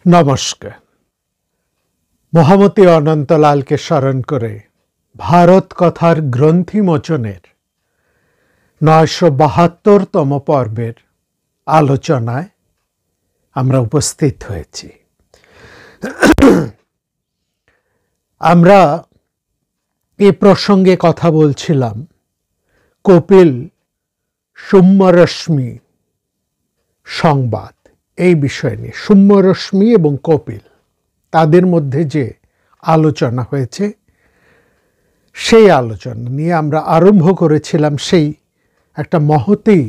নমস্কার। মহামতি অনন্তলালকে স্মরণ করে ভারত কথার গ্রন্থি মোচনের ৯৭২তম পর্বের আলোচনায় আমরা উপস্থিত হয়েছি। আমরা এ প্রসঙ্গে কথা বলছিলাম কপিল সুম্যরশ্মি সংবাদ, এই বিষয় নিয়ে। সুম্যরশ্মি এবং কপিল, তাদের মধ্যে যে আলোচনা হয়েছে সেই আলোচনা নিয়ে আমরা আরম্ভ করেছিলাম সেই একটা মহতী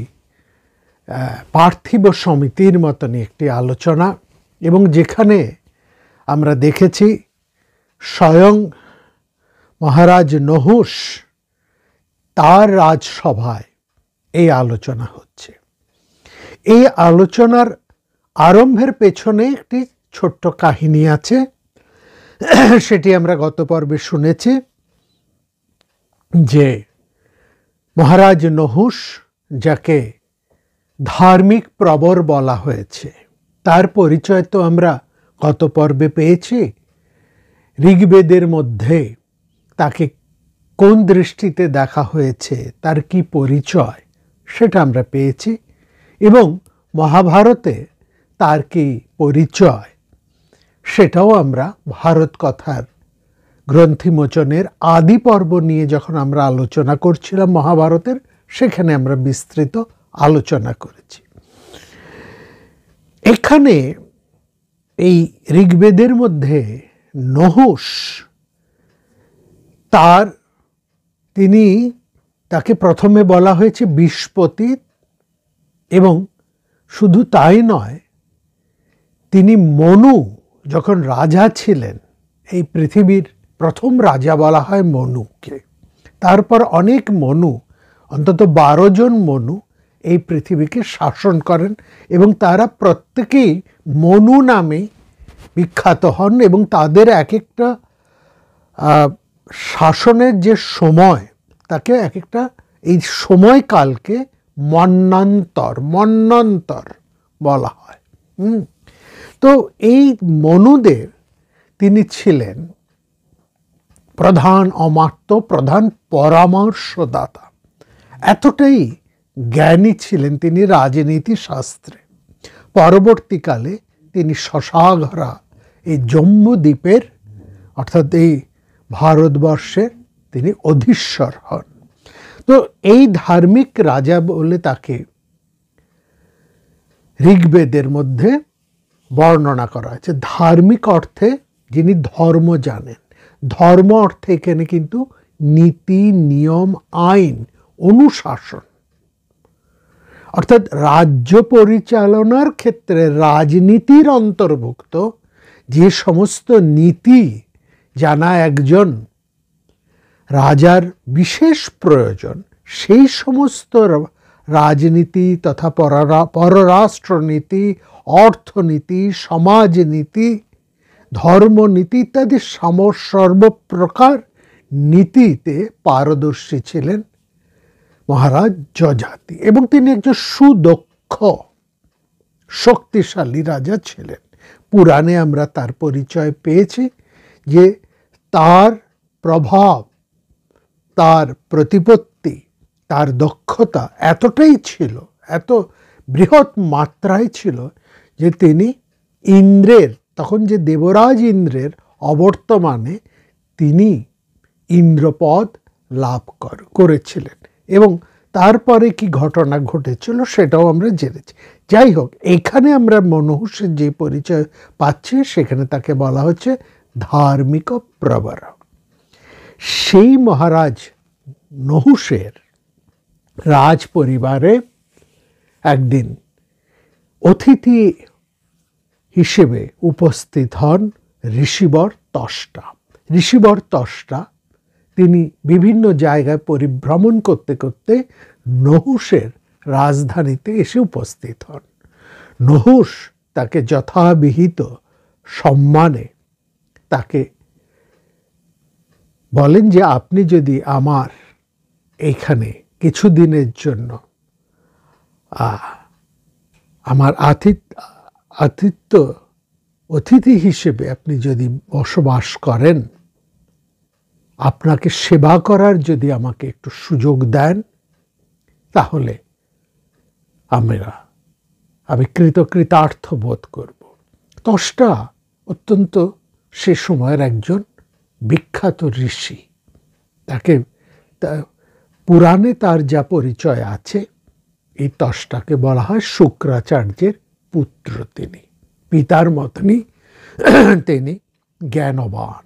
পার্থিব সমিতির মতনই একটি আলোচনা, এবং যেখানে আমরা দেখেছি স্বয়ং মহারাজ নহুষ তার রাজসভায় এই আলোচনা হচ্ছে। এই আলোচনার আরম্ভের পেছনে একটি ছোট্ট কাহিনী আছে, সেটি আমরা গত পর্বে শুনেছি যে মহারাজ নহুষ, যাকে ধার্মিক প্রবর বলা হয়েছে, তার পরিচয় তো আমরা গত পর্বে পেয়েছি। ঋগ্বেদের মধ্যে তাকে কোন দৃষ্টিতে দেখা হয়েছে, তার কি পরিচয়, সেটা আমরা পেয়েছি, এবং মহাভারতে তার কি পরিচয় সেটাও আমরা ভারত কথার গ্রন্থিমোচনের আদি পর্ব নিয়ে যখন আমরা আলোচনা করছিলাম মহাভারতের, সেখানে আমরা বিস্তৃত আলোচনা করেছি। এখানে এই ঋগ্বেদের মধ্যে নহুষ তাকে প্রথমে বলা হয়েছে বিষপতি, এবং শুধু তাই নয়, তিনি মনু যখন রাজা ছিলেন, এই পৃথিবীর প্রথম রাজা বলা হয় মনুকে। তারপর অনেক মনু, অন্তত 12 জন মনু এই পৃথিবীকে শাসন করেন, এবং তারা প্রত্যেকেই মনু নামে বিখ্যাত হন, এবং তাদের এক একটা শাসনের যে সময়, তাকে এক একটা এই সময়কালকে মন্বন্তর বলা হয়। তো এই মনুদের তিনি ছিলেন প্রধান অমাত্য, প্রধান পরামর্শদাতা। এতটাই জ্ঞানী ছিলেন তিনি রাজনীতি শাস্ত্রে। পরবর্তীকালে তিনি শশাঘরা, এই জম্মু দ্বীপের অর্থাৎ এই ভারতবর্ষের তিনি অধীশ্বর হন। তো এই ধার্মিক রাজা বলে তাকে ঋগ্বেদের মধ্যে বর্ণনা করা হয়েছে। ধার্মিক অর্থে যিনি ধর্ম জানেন, ধর্ম অর্থে এখানে কিন্তু নীতি, নিয়ম, আইন, অনুশাসন, অর্থাৎ রাজ্য পরিচালনার ক্ষেত্রে রাজনীতির অন্তর্ভুক্ত যে সমস্ত নীতি জানা একজন রাজার বিশেষ প্রয়োজন, সেই সমস্ত রাজনীতি তথা পররাষ্ট্রনীতি, অর্থনীতি, সমাজনীতি, ধর্মনীতি ইত্যাদি সর্বপ্রকার নীতিতে পারদর্শী ছিলেন মহারাজ যযাতি, এবং তিনি একজন সুদক্ষ শক্তিশালী রাজা ছিলেন। পুরাণে আমরা তার পরিচয় পেয়েছি যে তার প্রভাব, তার প্রতিপত্তি, তার দক্ষতা এতটাই ছিল, এত বৃহৎ মাত্রায় ছিল যে তিনি ইন্দ্রের, তখন যে দেবরাজ ইন্দ্রের অবর্তমানে তিনি ইন্দ্রপদ লাভ করেছিলেন, এবং তারপরে কি ঘটনা ঘটেছিল সেটাও আমরা জেনেছি। যাই হোক, এখানে আমরা নহুষের যে পরিচয় পাচ্ছি, সেখানে তাকে বলা হচ্ছে ধার্মিক প্রবর। সেই মহারাজ নহুষের রাজ পরিবারে একদিন অতিথি হিসেবে উপস্থিত হন ঋষিবর ত্বষ্টা। ঋষিবর ত্বষ্টা তিনি বিভিন্ন জায়গায় পরিভ্রমণ করতে করতে নহুষের রাজধানীতে এসে উপস্থিত হন। নহুষ তাকে যথাবিহিত সম্মানে তাকে বলেন যে আপনি যদি আমার এইখানে কিছুদিনের জন্য আমার আতিথ্য অতিথি হিসেবে আপনি যদি বসবাস করেন, আপনাকে সেবা করার যদি আমাকে একটু সুযোগ দেন, তাহলে আমি কৃতকৃতার্থ বোধ করব। ত্বষ্টা অত্যন্ত সে সময়ের একজন বিখ্যাত ঋষি। তাকে পুরাণে তার যা পরিচয় আছে, এই ত্বষ্টাকে বলা হয় শুক্রাচার্যের পুত্র। তিনি পিতার মতনই তিনি জ্ঞানবান।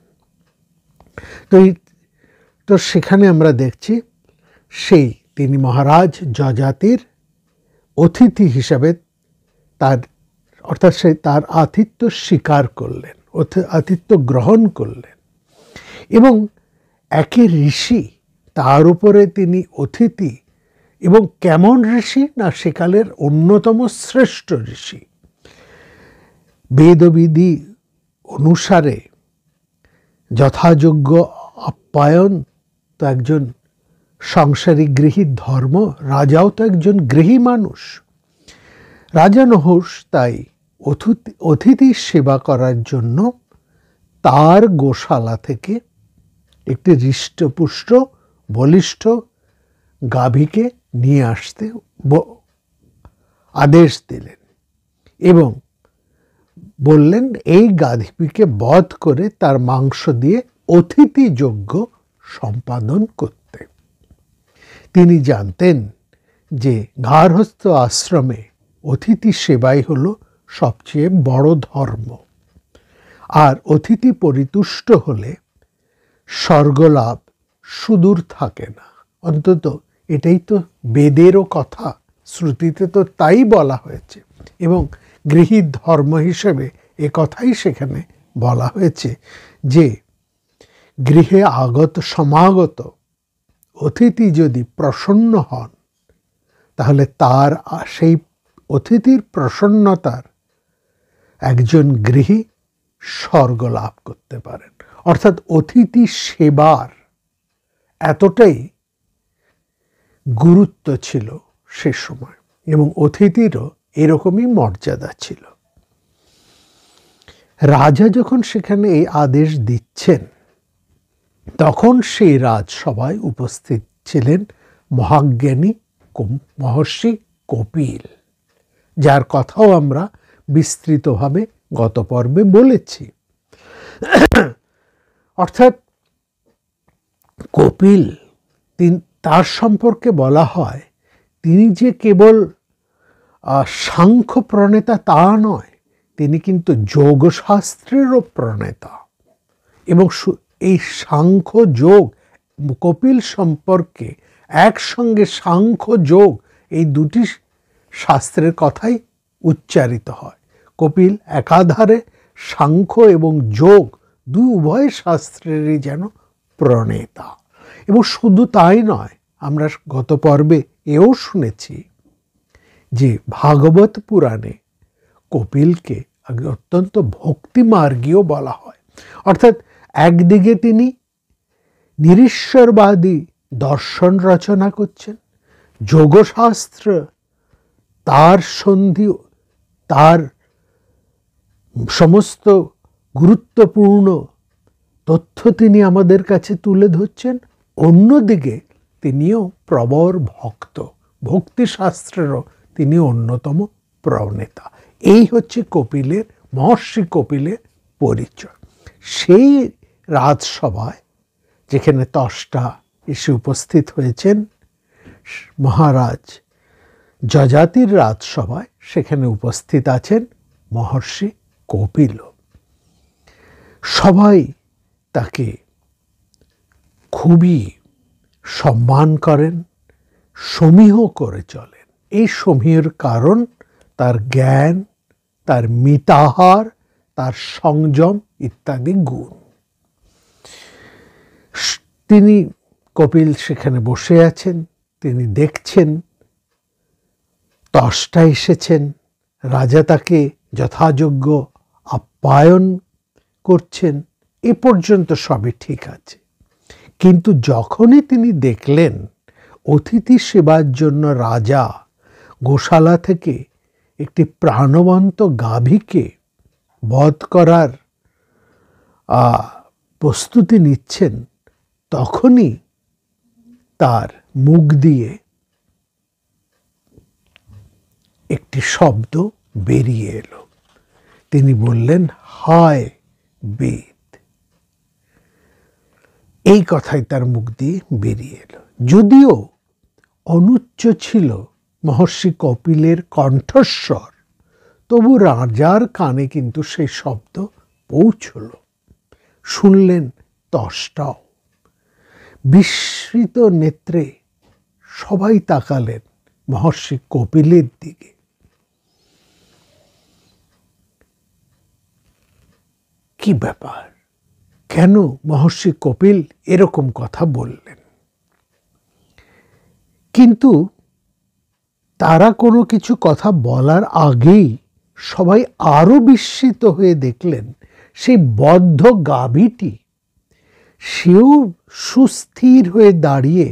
তো সেখানে আমরা দেখছি তিনি মহারাজ যযাতির অতিথি হিসাবে অর্থাৎ তার আতিথ্য স্বীকার করলেন, আতিথ্য গ্রহণ করলেন, এবং একই ঋষি তার উপরে তিনি অতিথি, এবং কেমন ঋষি না, সেকালের অন্যতম শ্রেষ্ঠ ঋষি। বেদবিধি অনুসারে যথাযোগ্য আপ্যায়ন তো একজন সংসারী গৃহী ধর্ম। রাজাও তো একজন গৃহী মানুষ। রাজা নহুষ তাই অতিথি সেবা করার জন্য তার গোশালা থেকে একটি হৃষ্টপুষ্ট বলিষ্ঠ গাভীকে নিয়ে আসতে আদেশ দিলেন এবং বললেন এই গাভীকে বধ করে তার মাংস দিয়ে অতিথিযজ্ঞ সম্পাদন করতে। তিনি জানতেন যে গার্হস্থ্য আশ্রমে অতিথি সেবাই হল সবচেয়ে বড় ধর্ম, আর অতিথি পরিতুষ্ট হলে স্বর্গলাভ সুদূর থাকে না। অন্তত এটাই তো বেদেরও কথা, শ্রুতিতে তো তাই বলা হয়েছে, এবং গৃহী ধর্ম হিসেবে এ কথাই সেখানে বলা হয়েছে যে গৃহে সমাগত অতিথি যদি প্রসন্ন হন, তাহলে তার সেই অতিথির প্রসন্নতার একজন গৃহী স্বর্গ লাভ করতে পারেন। অর্থাৎ অতিথি সেবার এতটাই গুরুত্ব ছিল সে সময়, এবং অতিথিরও এরকমই মর্যাদা ছিল। রাজা যখন সেখানে এই আদেশ দিচ্ছেন, তখন সেই রাজসভায় উপস্থিত ছিলেন মহাজ্ঞানী মহর্ষি কপিল, যার কথাও আমরা বিস্তৃতভাবে গত পর্বে বলেছি। অর্থাৎ কপিল, তার সম্পর্কে বলা হয় তিনি যে কেবল সাংখ্য প্রণেতা তা নয়, তিনি কিন্তু যোগশাস্ত্রেরও প্রণেতা। এবং এই সাংখ্য যোগ, কপিল সম্পর্কে একসঙ্গে সাংখ্য যোগ এই দুটি শাস্ত্রের কথাই উচ্চারিত হয়। কপিল একাধারে সাংখ্য এবং যোগ উভয় শাস্ত্রেরই যেন প্রণেতা। এবং শুধু তাই নয়, আমরা গত পর্বে এও শুনেছি যে ভাগবত পুরাণে কপিলকে অত্যন্ত ভক্তিমার্গীয় বলা হয়। অর্থাৎ একদিকে তিনি নিরীশ্বরবাদী দর্শন রচনা করছেন, যোগশাস্ত্র তার সন্ধি, তার সমস্ত গুরুত্বপূর্ণ তথ্য তিনি আমাদের কাছে তুলে ধরছেন। অন্যদিকে তিনিও প্রবর ভক্ত, ভক্তিশাস্ত্রেরও তিনি অন্যতম প্রণেতা। এই হচ্ছে কপিলের, মহর্ষি কপিলের পরিচয়। সেই রাজসভায় যেখানে ত্বষ্টা এসে উপস্থিত হয়েছেন, মহারাজ যযাতির রাজসভায়, সেখানে উপস্থিত আছেন মহর্ষি কপিল। সবাই তাকে খুবই সম্মান করেন, সমীহ করে চলেন। এই সমীহের কারণ তার জ্ঞান, তার মিতাহার, তার সংযম ইত্যাদি গুণ। তিনি কপিল সেখানে বসে আছেন, তিনি দেখছেন ত্বষ্টা এসেছেন, রাজা তাকে যথাযোগ্য আপ্যায়ন করছেন, এ পর্যন্ত সবই ঠিক আছে। কিন্তু যখনই তিনি দেখলেন অতিথি সেবার জন্য রাজা গোশালা থেকে একটি প্রাণবন্ত গাভীকে বধ করার প্রস্তুতি নিচ্ছেন, তখনই তার মুখ দিয়ে একটি শব্দ বেরিয়ে এলো। তিনি বললেন, হায় বেদ। এই কথাই তার মুখ দিয়ে বেরিয়ে এলো। যদিও অনুচ্চ ছিল মহর্ষি কপিলের কণ্ঠস্বর, তবু রাজার কানে কিন্তু সেই শব্দ পৌঁছল। শুনলেন ত্বষ্টাও। বিস্মিত নেত্রে সবাই তাকালেন মহর্ষি কপিলের দিকে। কি ব্যাপার, কেন মহর্ষি কপিল এরকম কথা বললেন? কিন্তু তারা কোনো কিছু কথা বলার আগেই সবাই আরো বিস্মিত হয়ে দেখলেন সেই বদ্ধ গাভীটি, সেও সুস্থির হয়ে দাঁড়িয়ে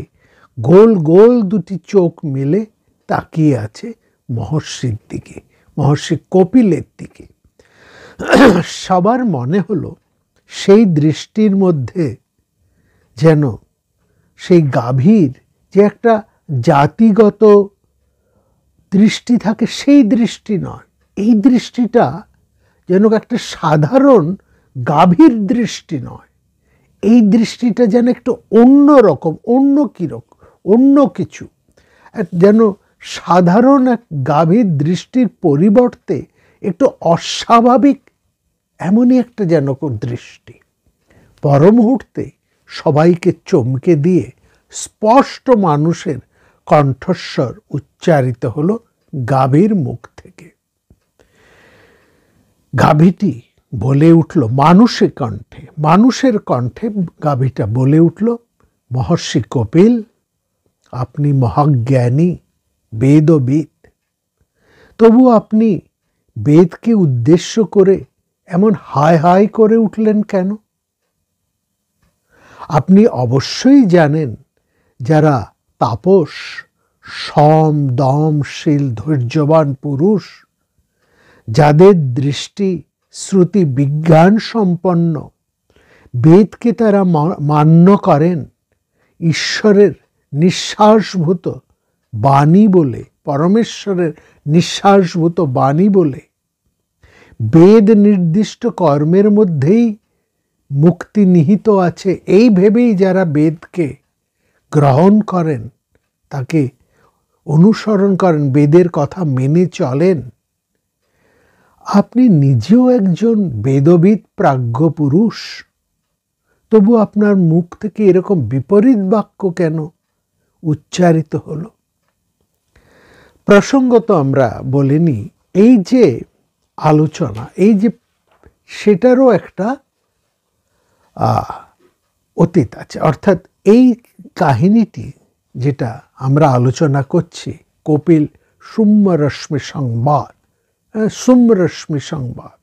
গোল গোল দুটি চোখ মেলে তাকিয়ে আছে মহর্ষির দিকে, মহর্ষি কপিলের দিকে। সবার মনে হলো সেই দৃষ্টির মধ্যে যেন সেই গাভীর যে একটা জাতিগত দৃষ্টি থাকে, সেই দৃষ্টি নয়, এই দৃষ্টিটা যেন একটা সাধারণ গাভীর দৃষ্টি নয়, এই দৃষ্টিটা যেন একটু অন্য রকম, অন্য কিছু, যেন সাধারণ এক গাভীর দৃষ্টির পরিবর্তে একটু অস্বাভাবিক এমনই একটা যেন দৃষ্টি। পর মুহূর্তে সবাইকে চমকে দিয়ে স্পষ্ট মানুষের কণ্ঠস্বর উচ্চারিত হলো গাভীর মুখ থেকে। গাভীটি বলে উঠল মানুষের কণ্ঠে গাভীটা বলে উঠল, মহর্ষি কপিল, আপনি মহাজ্ঞানী, বেদবিদ, তবু আপনি বেদকে উদ্দেশ্য করে এমন হায় হায় করে উঠলেন কেন? আপনি অবশ্যই জানেন যারা তাপস, সম দমশীল ধৈর্যবান পুরুষ, যাদের দৃষ্টি শ্রুতি বিজ্ঞান সম্পন্ন, বেদকে তারা মান্য করেন ঈশ্বরের নিঃশ্বাসভূত বাণী বলে, পরমেশ্বরের নিঃশ্বাসভূত বাণী বলে, বেদ নির্দিষ্ট কর্মের মধ্যেই মুক্তি নিহিত আছে, এই ভেবেই যারা বেদকে গ্রহণ করেন, তাকে অনুসরণ করেন, বেদের কথা মেনে চলেন, আপনি নিজেও একজন বেদবিদ প্রাজ্ঞ পুরুষ, তবু আপনার মুখ থেকে এরকম বিপরীত বাক্য কেন উচ্চারিত হলো? প্রসঙ্গত আমরা বলিনি, এই যে আলোচনা, এই যে সেটারও একটা অতীত আছে। অর্থাৎ এই কাহিনীটি যেটা আমরা আলোচনা করছি, কপিল সুম্যরশ্মি সংবাদ,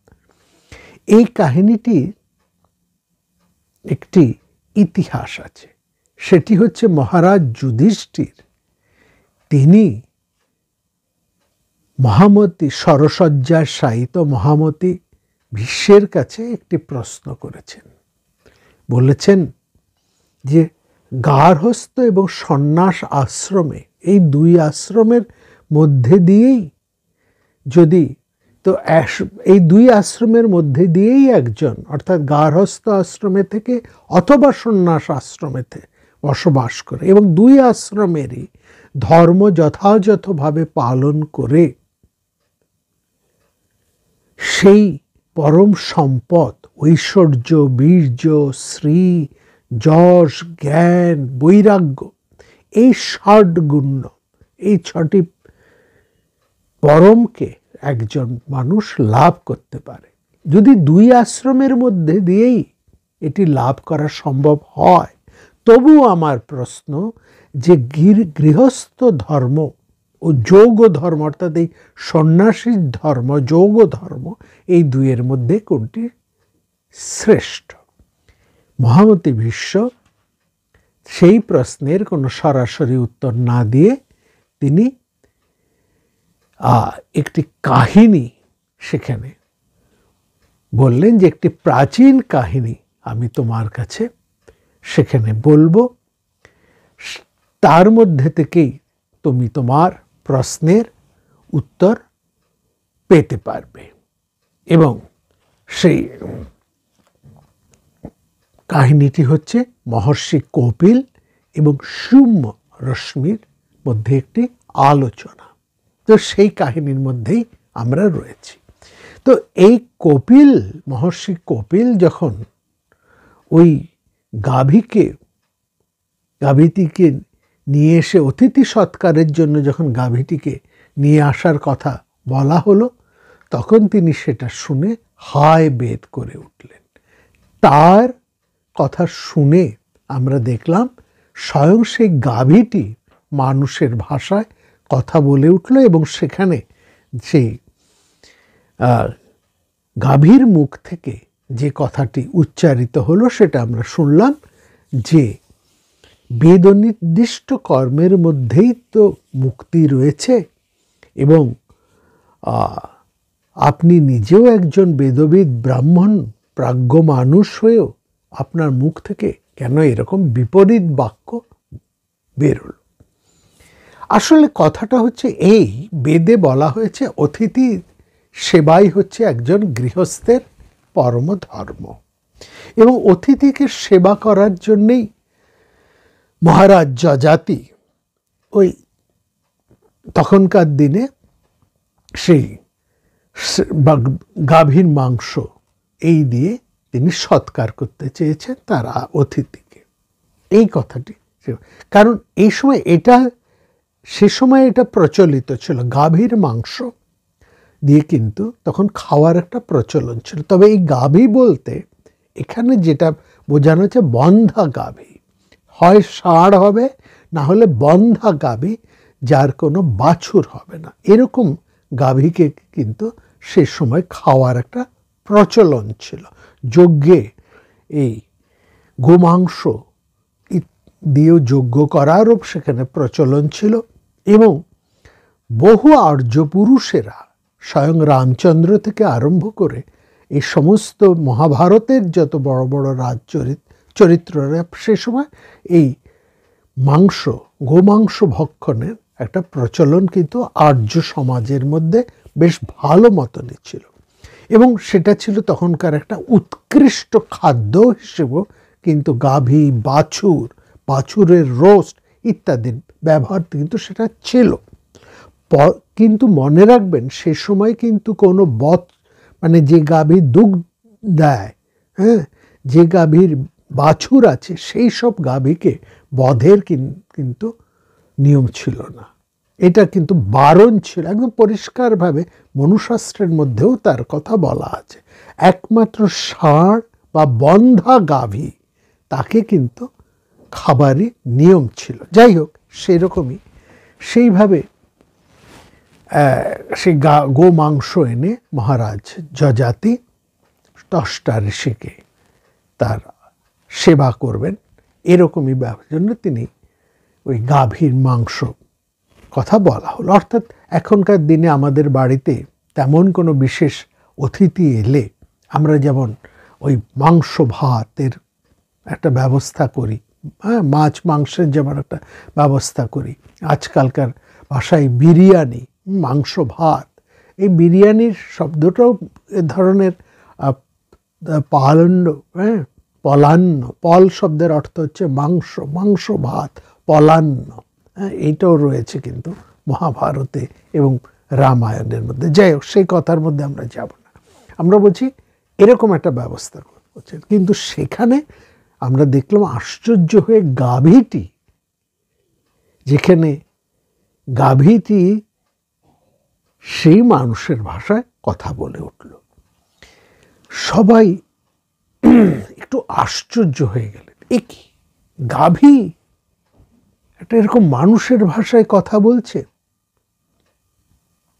এই কাহিনীটির একটি ইতিহাস আছে। সেটি হচ্ছে মহারাজ যুধিষ্ঠির, তিনি মহামতি, সরসজ্জার শায়িত মহামতি ভীষ্মের কাছে একটি প্রশ্ন করেছেন। বলেছেন যে গার্হস্থ্য এবং সন্ন্যাস আশ্রমে, এই দুই আশ্রমের মধ্যে দিয়েই যদি, তো এই দুই আশ্রমের মধ্যে দিয়েই একজন, অর্থাৎ গার্হস্থ আশ্রমে থেকে অথবা সন্ন্যাস আশ্রমেতে বসবাস করে এবং দুই আশ্রমেরই ধর্ম যথাযথভাবে পালন করে সেই পরম সম্পদ, ঐশ্বর্য, বীর্য, শ্রী, যশ, জ্ঞান, বৈরাগ্য, এই ৬ গুণ, এই ৬টি পরমকে একজন মানুষ লাভ করতে পারে। যদি দুই আশ্রমের মধ্যে দিয়েই এটি লাভ করা সম্ভব হয়, তবু আমার প্রশ্ন যে গৃহস্থ ধর্ম ও যৌগ ধর্ম, অর্থাৎ এই সন্ন্যাসীর ধর্ম, যৌগ ধর্ম, এই দুইয়ের মধ্যে কোনটি শ্রেষ্ঠ? মহামতি ভীষ্ম সেই প্রশ্নের কোনো সরাসরি উত্তর না দিয়ে তিনি একটি কাহিনী সেখানে বললেন যে একটি প্রাচীন কাহিনী আমি তোমার কাছে সেখানে বলবো, তার মধ্যে থেকেই তুমি তোমার প্রশ্নের উত্তর পেতে পারবে। এবং সেই কাহিনীটি হচ্ছে মহর্ষি কপিল এবং সৌম্য রশ্মির মধ্যে একটি আলোচনা। তো সেই কাহিনীর মধ্যেই আমরা রয়েছি। তো এই কপিল, মহর্ষি কপিল যখন ওই গাভীটিকে নিয়ে এসে অতিথি সৎকারের জন্য যখন গাভীটিকে নিয়ে আসার কথা বলা হলো, তখন তিনি সেটা শুনে হায় বেদ করে উঠলেন। তার কথা শুনে আমরা দেখলাম স্বয়ং সেই গাভীটি মানুষের ভাষায় কথা বলে উঠল, এবং সেখানে সেই গাভীর মুখ থেকে যে কথাটি উচ্চারিত হলো সেটা আমরা শুনলাম যে বেদনির্দিষ্ট কর্মের মধ্যেই তো মুক্তি রয়েছে, এবং আপনি নিজেও একজন বেদবিদ ব্রাহ্মণ প্রাজ্ঞ মানুষ হয়েও আপনার মুখ থেকে কেন এরকম বিপরীত বাক্য বেরোল? আসলে কথাটা হচ্ছে এই, বেদে বলা হয়েছে অতিথি সেবাই হচ্ছে একজন গৃহস্থের পরম ধর্ম, এবং অতিথিকে সেবা করার জন্যেই মহারাজ যজাতি ওই তখনকার দিনে সেই গাভীর মাংস এই দিয়ে তিনি সৎকার করতে চেয়েছেন তারা অতিথিকে। এই কথাটি, কারণ এই সময় সে সময় এটা প্রচলিত ছিল, গাভীর মাংস দিয়ে কিন্তু তখন খাওয়ার একটা প্রচলন ছিল। তবে এই গাভী বলতে এখানে যেটা বোঝানো হচ্ছে বন্ধা গাভী, হয় ষাঁড় হবে না হলে বন্ধা গাভী যার কোনো বাছুর হবে না, এরকম গাভীকে কিন্তু সে সময় খাওয়ার একটা প্রচলন ছিল। যজ্ঞে এই গোমাংস দিয়েও যজ্ঞ করারও সেখানে প্রচলন ছিল, এবং বহু আর্য পুরুষেরা স্বয়ং রামচন্দ্র থেকে আরম্ভ করে এই সমস্ত মহাভারতের যত বড় বড় চরিত্ররা সে সময় এই গোমাংস ভক্ষণের একটা প্রচলন কিন্তু আর্য সমাজের মধ্যে বেশ ভালো মতনই ছিল, এবং সেটা ছিল তখনকার একটা উৎকৃষ্ট খাদ্য হিসেবেও কিন্তু গাভী, বাছুরের রোস্ট ইত্যাদির ব্যবহার কিন্তু সেটা ছিল। কিন্তু মনে রাখবেন সে সময় কিন্তু কোনো মানে যে গাভী দুধ দেয়, যে গাভীর বাছুর আছে, সেই সব গাভীকে বধের কিন্তু নিয়ম ছিল না, এটা কিন্তু বারণ ছিল একদম পরিষ্কারভাবে। মনুশাস্ত্রের মধ্যেও তার কথা বলা আছে। একমাত্র ষাঁড় বা বন্ধা গাভী তাকে কিন্তু খাবারই নিয়ম ছিল। যাই হোক, সেরকমই সেইভাবে সেই গোমাংস এনে মহারাজ যজাতি ত্বষ্টা ঋষিকে তার সেবা করবেন, এরকমই ব্যাপার জন্য তিনি ওই গাভীর মাংস কথা বলা হলো। অর্থাৎ এখনকার দিনে আমাদের বাড়িতে তেমন কোনো বিশেষ অতিথি এলে আমরা যেমন ওই মাংস ভাতের একটা ব্যবস্থা করি, মাছ মাংসের যেমন একটা ব্যবস্থা করি, আজকালকার ভাষায় বিরিয়ানি, মাংস ভাত, এই বিরিয়ানির শব্দটাও এ ধরনের পলান্ন, পল শব্দের অর্থ হচ্ছে মাংস ভাত, পলান্ন, এইটাও রয়েছে কিন্তু মহাভারতে এবং রামায়ণের মধ্যে। যাই হোক, সেই কথার মধ্যে আমরা যাব না। আমরা বলছি এরকম একটা ব্যবস্থা করছেন, কিন্তু সেখানে আমরা দেখলাম আশ্চর্য হয়ে গাভীটি সেই মানুষের ভাষায় কথা বলে উঠল। সবাই একটু আশ্চর্য হয়ে গেলেন, এ কি গাভী একটা এরকম মানুষের ভাষায় কথা বলছে?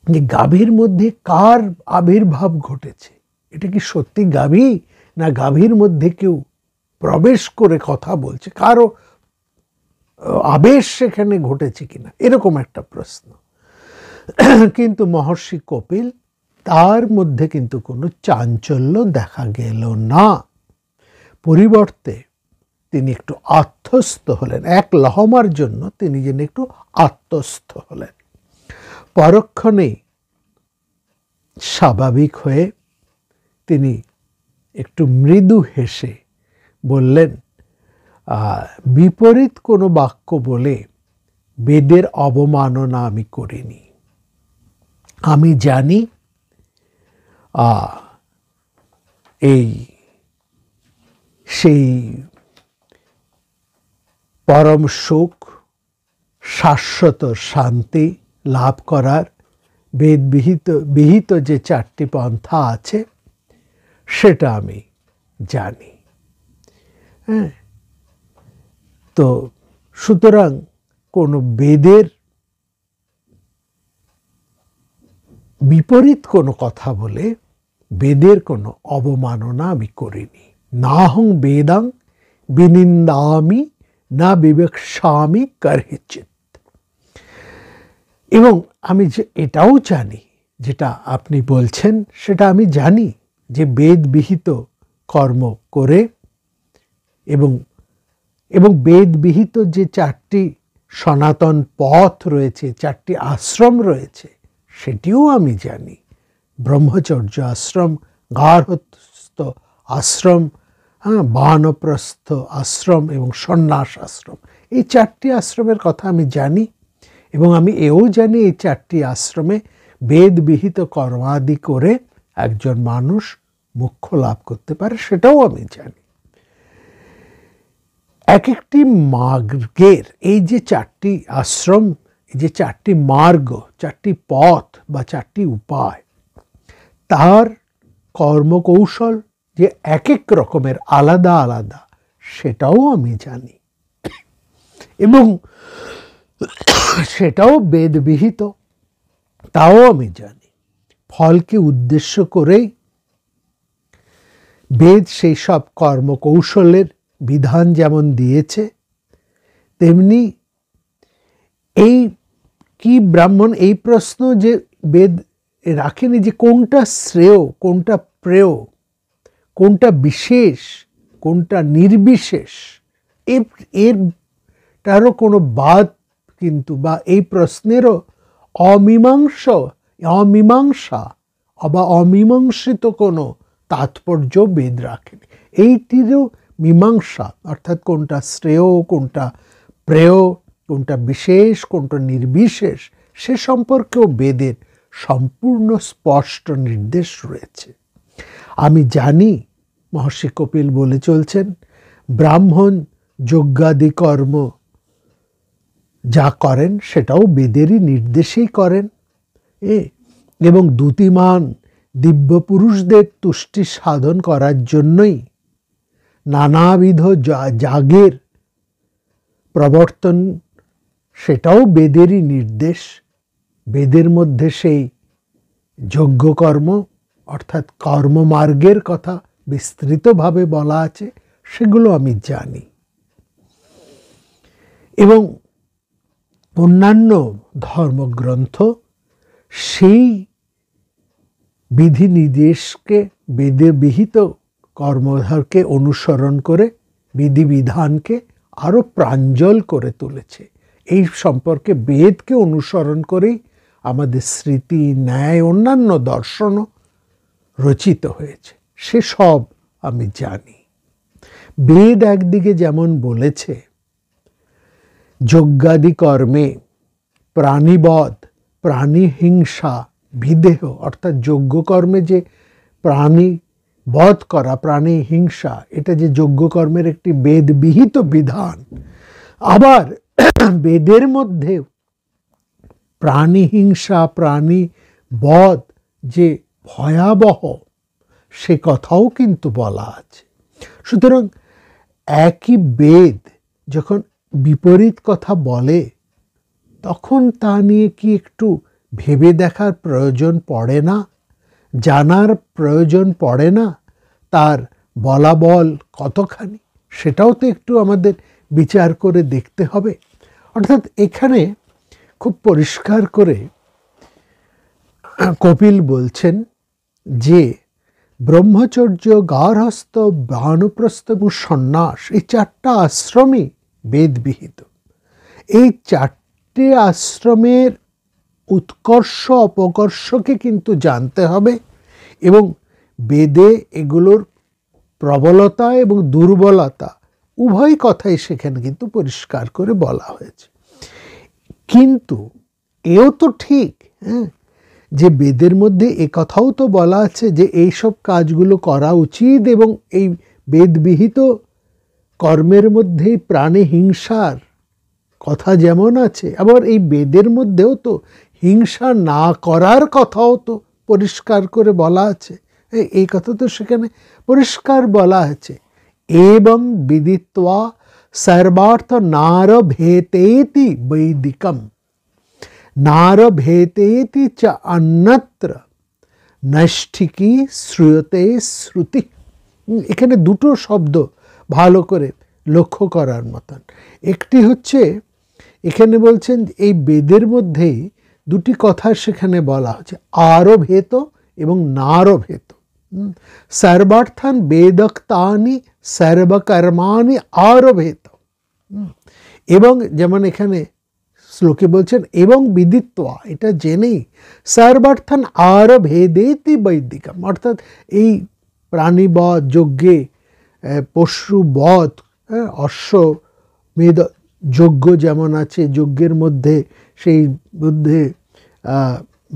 যে গাভীর মধ্যে কার আবির্ভাব ঘটেছে? এটা কি সত্যি গাভী, না গাভীর মধ্যে কেউ প্রবেশ করে কথা বলছে, কারো আবেশ সেখানে ঘটেছে কিনা, এরকম একটা প্রশ্ন। কিন্তু মহর্ষি কপিল তার মধ্যে কিন্তু কোনো চাঞ্চল্য দেখা গেল না। পরিবর্তে তিনি একটু আত্মস্থ হলেন, এক লহমার জন্য তিনি যেন একটু আত্মস্থ হলেন। পরক্ষণেই স্বাভাবিক হয়ে তিনি একটু মৃদু হেসে বললেন, বিপরীত কোনো বাক্য বলে বেদের অবমাননা আমি করিনি। আমি জানি সেই পরম সুখ, শাশ্বত শান্তি লাভ করার বেদ বিহিত যে 4টি পন্থা আছে সেটা আমি জানি। হ্যাঁ, তো সুতরাং কোনো বেদের বিপরীত কোনো কথা বলে বেদের কোনো অবমাননা আমি করিনি। নাহং বেদাং বিনিন্দামি না বিবেক্ষ্যামি করহিচিৎ। এবং আমি যে এটাও জানি, যেটা আপনি বলছেন সেটা আমি জানি, যে বেদ বিহিত কর্ম করে এবং বেদ বিহিত যে 4টি সনাতন পথ রয়েছে, 4টি আশ্রম রয়েছে, সেটিও আমি জানি। ব্রহ্মচর্য আশ্রম, গার্হস্থ্য আশ্রম, বানপ্রস্থ আশ্রম এবং সন্ন্যাস আশ্রম, এই 4টি আশ্রমের কথা আমি জানি। এবং আমি এও জানি এই 4টি আশ্রমে বেদ বিহিত কর্মাদি করে একজন মানুষ মোক্ষ লাভ করতে পারে, সেটাও আমি জানি। এক একটি মার্গের এই যে 4টি আশ্রম, এই যে 4টি মার্গ, 4টি পথ বা 4টি উপায়, তার কর্মকৌশল যে এক এক রকমের আলাদা আলাদা, সেটাও আমি জানি। এবং সেটাও বেদ বিহিত, তাও আমি জানি। ফলকে উদ্দেশ্য করেই বেদ সেই সব কর্মকৌশলের বিধান যেমন দিয়েছে, তেমনি এই কি ব্রাহ্মণ এই প্রশ্ন যে বেদ রাখেনি যে কোনটা শ্রেয়, কোনটা প্রেয়, কোনটা বিশেষ, কোনটা নির্বিশেষ, এরও কোনো বাদ কিন্তু, বা এই প্রশ্নেরও অমীমাংসা বা অমীমাংসিত কোনো তাৎপর্য বেদ রাখেনি। এইটিরও মীমাংসা, অর্থাৎ কোনটা শ্রেয়, কোনটা প্রেয়, কোনটা বিশেষ, কোনটা নির্বিশেষ, সে সম্পর্কেও বেদের সম্পূর্ণ স্পষ্ট নির্দেশ রয়েছে। আমি জানি, মহর্ষি কপিল বলে চলছেন, ব্রাহ্মণ যজ্ঞাদি কর্ম যা করেন সেটাও বেদেরই নির্দেশেই করেন, এবং দ্যুতিমান দিব্য পুরুষদের তুষ্টি সাধন করার জন্যই নানাবিধ যাগের প্রবর্তন, সেটাও বেদেরই নির্দেশ। বেদের মধ্যে সেই যজ্ঞকর্ম অর্থাৎ কর্মমার্গের কথা বিস্তৃতভাবে বলা আছে, সেগুলো আমি জানি। এবং অন্যান্য ধর্মগ্রন্থ সেই বিধিনির্দেশকে, বেদে বিহিত কর্মধারকে অনুসরণ করে বিধিবিধানকে আরও প্রাঞ্জল করে তুলেছে। এই সম্পর্কে বেদকে অনুসরণ করেই আমাদের স্মৃতি, ন্যায়, অন্যান্য দর্শনও রচিত হয়েছে, সেসব আমি জানি। বেদ একদিকে যেমন বলেছে যজ্ঞাদি কর্মে প্রাণীবধ, প্রাণীহিংসা, বিদেহ, অর্থাৎ যজ্ঞকর্মে যে প্রাণী বধ করা, প্রাণী হিংসা, এটা যে যজ্ঞকর্মের একটি বেদ বিহিত বিধান, আবার বেদের মধ্যে প্রাণী হিংসা, প্রাণী বধ যে ভয়াবহ, সে কথাও কিন্তু বলা আছে। সুতরাং একই বেদ যখন বিপরীত কথা বলে, তখন তা নিয়ে কি একটু ভেবে দেখার প্রয়োজন পড়ে না? জানার প্রয়োজন পড়ে না তার বলাবল কতখানি? সেটাও তো একটু আমাদের বিচার করে দেখতে হবে। অর্থাৎ এখানে খুব পরিষ্কার করে কপিল বলছেন যে ব্রহ্মচর্য, গার্হস্থ, বানপ্রস্থ এবং সন্ন্যাস এই চারটা আশ্রমই বেদবিহিত। এই চারটে আশ্রমের উৎকর্ষ অপকর্ষকে কিন্তু জানতে হবে এবং বেদে এগুলোর প্রবলতা এবং দুর্বলতা উভয় কথাই সেখানে কিন্তু পরিষ্কার করে বলা হয়েছে। কিন্তু এও তো ঠিক, হ্যাঁ, যে বেদের মধ্যে এ কথাও তো বলা আছে যে এইসব কাজগুলো করা উচিত এবং এই বেদবিহিত কর্মের মধ্যে প্রাণে হিংসার কথা যেমন আছে, আবার এই বেদের মধ্যেও তো হিংসা না করার কথাও তো পরিষ্কার করে বলা আছে। এই কথা তো সেখানে পরিষ্কার বলা আছে, এবং বিদিত্বা সর্বার্থ নারভেতেতি বৈদিকম নারভেতেতি চ অন্যত্র নৈষ্ঠিকী শ্রুয়তে শ্রুতি। এখানে দুটো শব্দ ভালো করে লক্ষ্য করার মতন। একটি হচ্ছে এখানে বলছেন এই বেদের মধ্যেই দুটি কথা সেখানে বলা হচ্ছে, আরভেত এবং নারভেত। সর্বার্থান বেদক্তানি সর্বকর্মাণি আরভেত। এবং যেমন এখানে শ্লোকে বলছেন এবং বিদিত্বা, এটা জেনেই সর্বার্থান আরভেদেতি বৈদিকম, অর্থাৎ এই প্রাণীবধ যজ্ঞে, পশুবধ, অশ্বমেধ যজ্ঞ যেমন আছে, যজ্ঞের মধ্যে সেই মধ্যে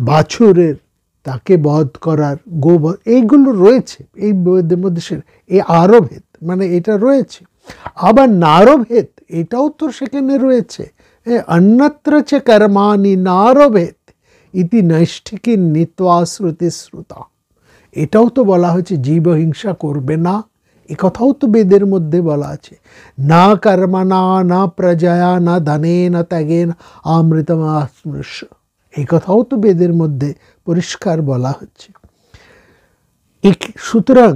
বাছুরের তাকে বধ করার, গোবধ, এইগুলো রয়েছে এই বইদের মধ্যে। এই আরভেদ মানে এটা রয়েছে। আবার নারভেদ এটাও তো সেখানে রয়েছে, অন্যত্র চ কর্মাণি নারভেদ ইতি নৈষ্ঠিকী নীত্বা শ্রুতি শ্রুতা। এটাও তো বলা হয়েছে জীব হিংসা করবে না, এ কথাও তো বেদের মধ্যে বলা আছে। না কর্মণা না প্রজয়া না ধনে না ত্যাগেন অমৃতম আস্মৃশ, এই কথাও তো বেদের মধ্যে পরিষ্কার বলা হচ্ছে। সুতরাং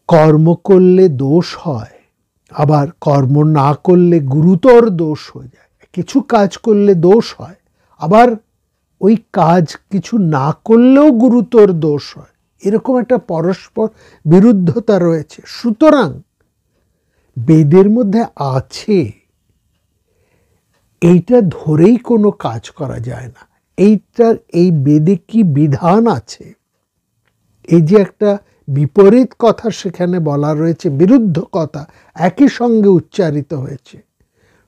কর্ম করলে দোষ হয়, আবার কর্ম না করলে গুরুতর দোষ হয়ে যায়। কিছু কাজ করলে দোষ হয়, আবার ওই কাজ কিছু না করলেও গুরুতর দোষ হয়, এরকম একটা পরস্পর বিরুদ্ধতা রয়েছে। সুতরাং বেদের মধ্যে আছে, এইটা ধরেই কোনো কাজ করা যায় না। এইটার এই বেদে কি বিধান আছে, এই যে একটা বিপরীত কথা সেখানে বলা রয়েছে, বিরুদ্ধ কথা একই সঙ্গে উচ্চারিত হয়েছে।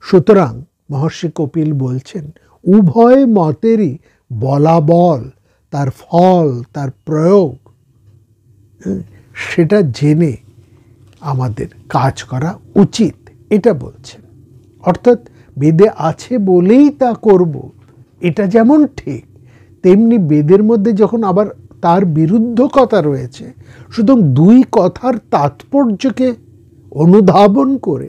সুতরাং মহর্ষি কপিল বলছেন উভয় মতেরই বলাবল, তার ফল, তার প্রয়োগ, সেটা জেনে আমাদের কাজ করা উচিত, এটা বলছেন। অর্থাৎ বেদে আছে বলেই তা করব, এটা যেমন ঠিক, তেমনি বেদের মধ্যে যখন আবার তার বিরুদ্ধ কথা রয়েছে, সুতরাং দুই কথার তাৎপর্যকে অনুধাবন করে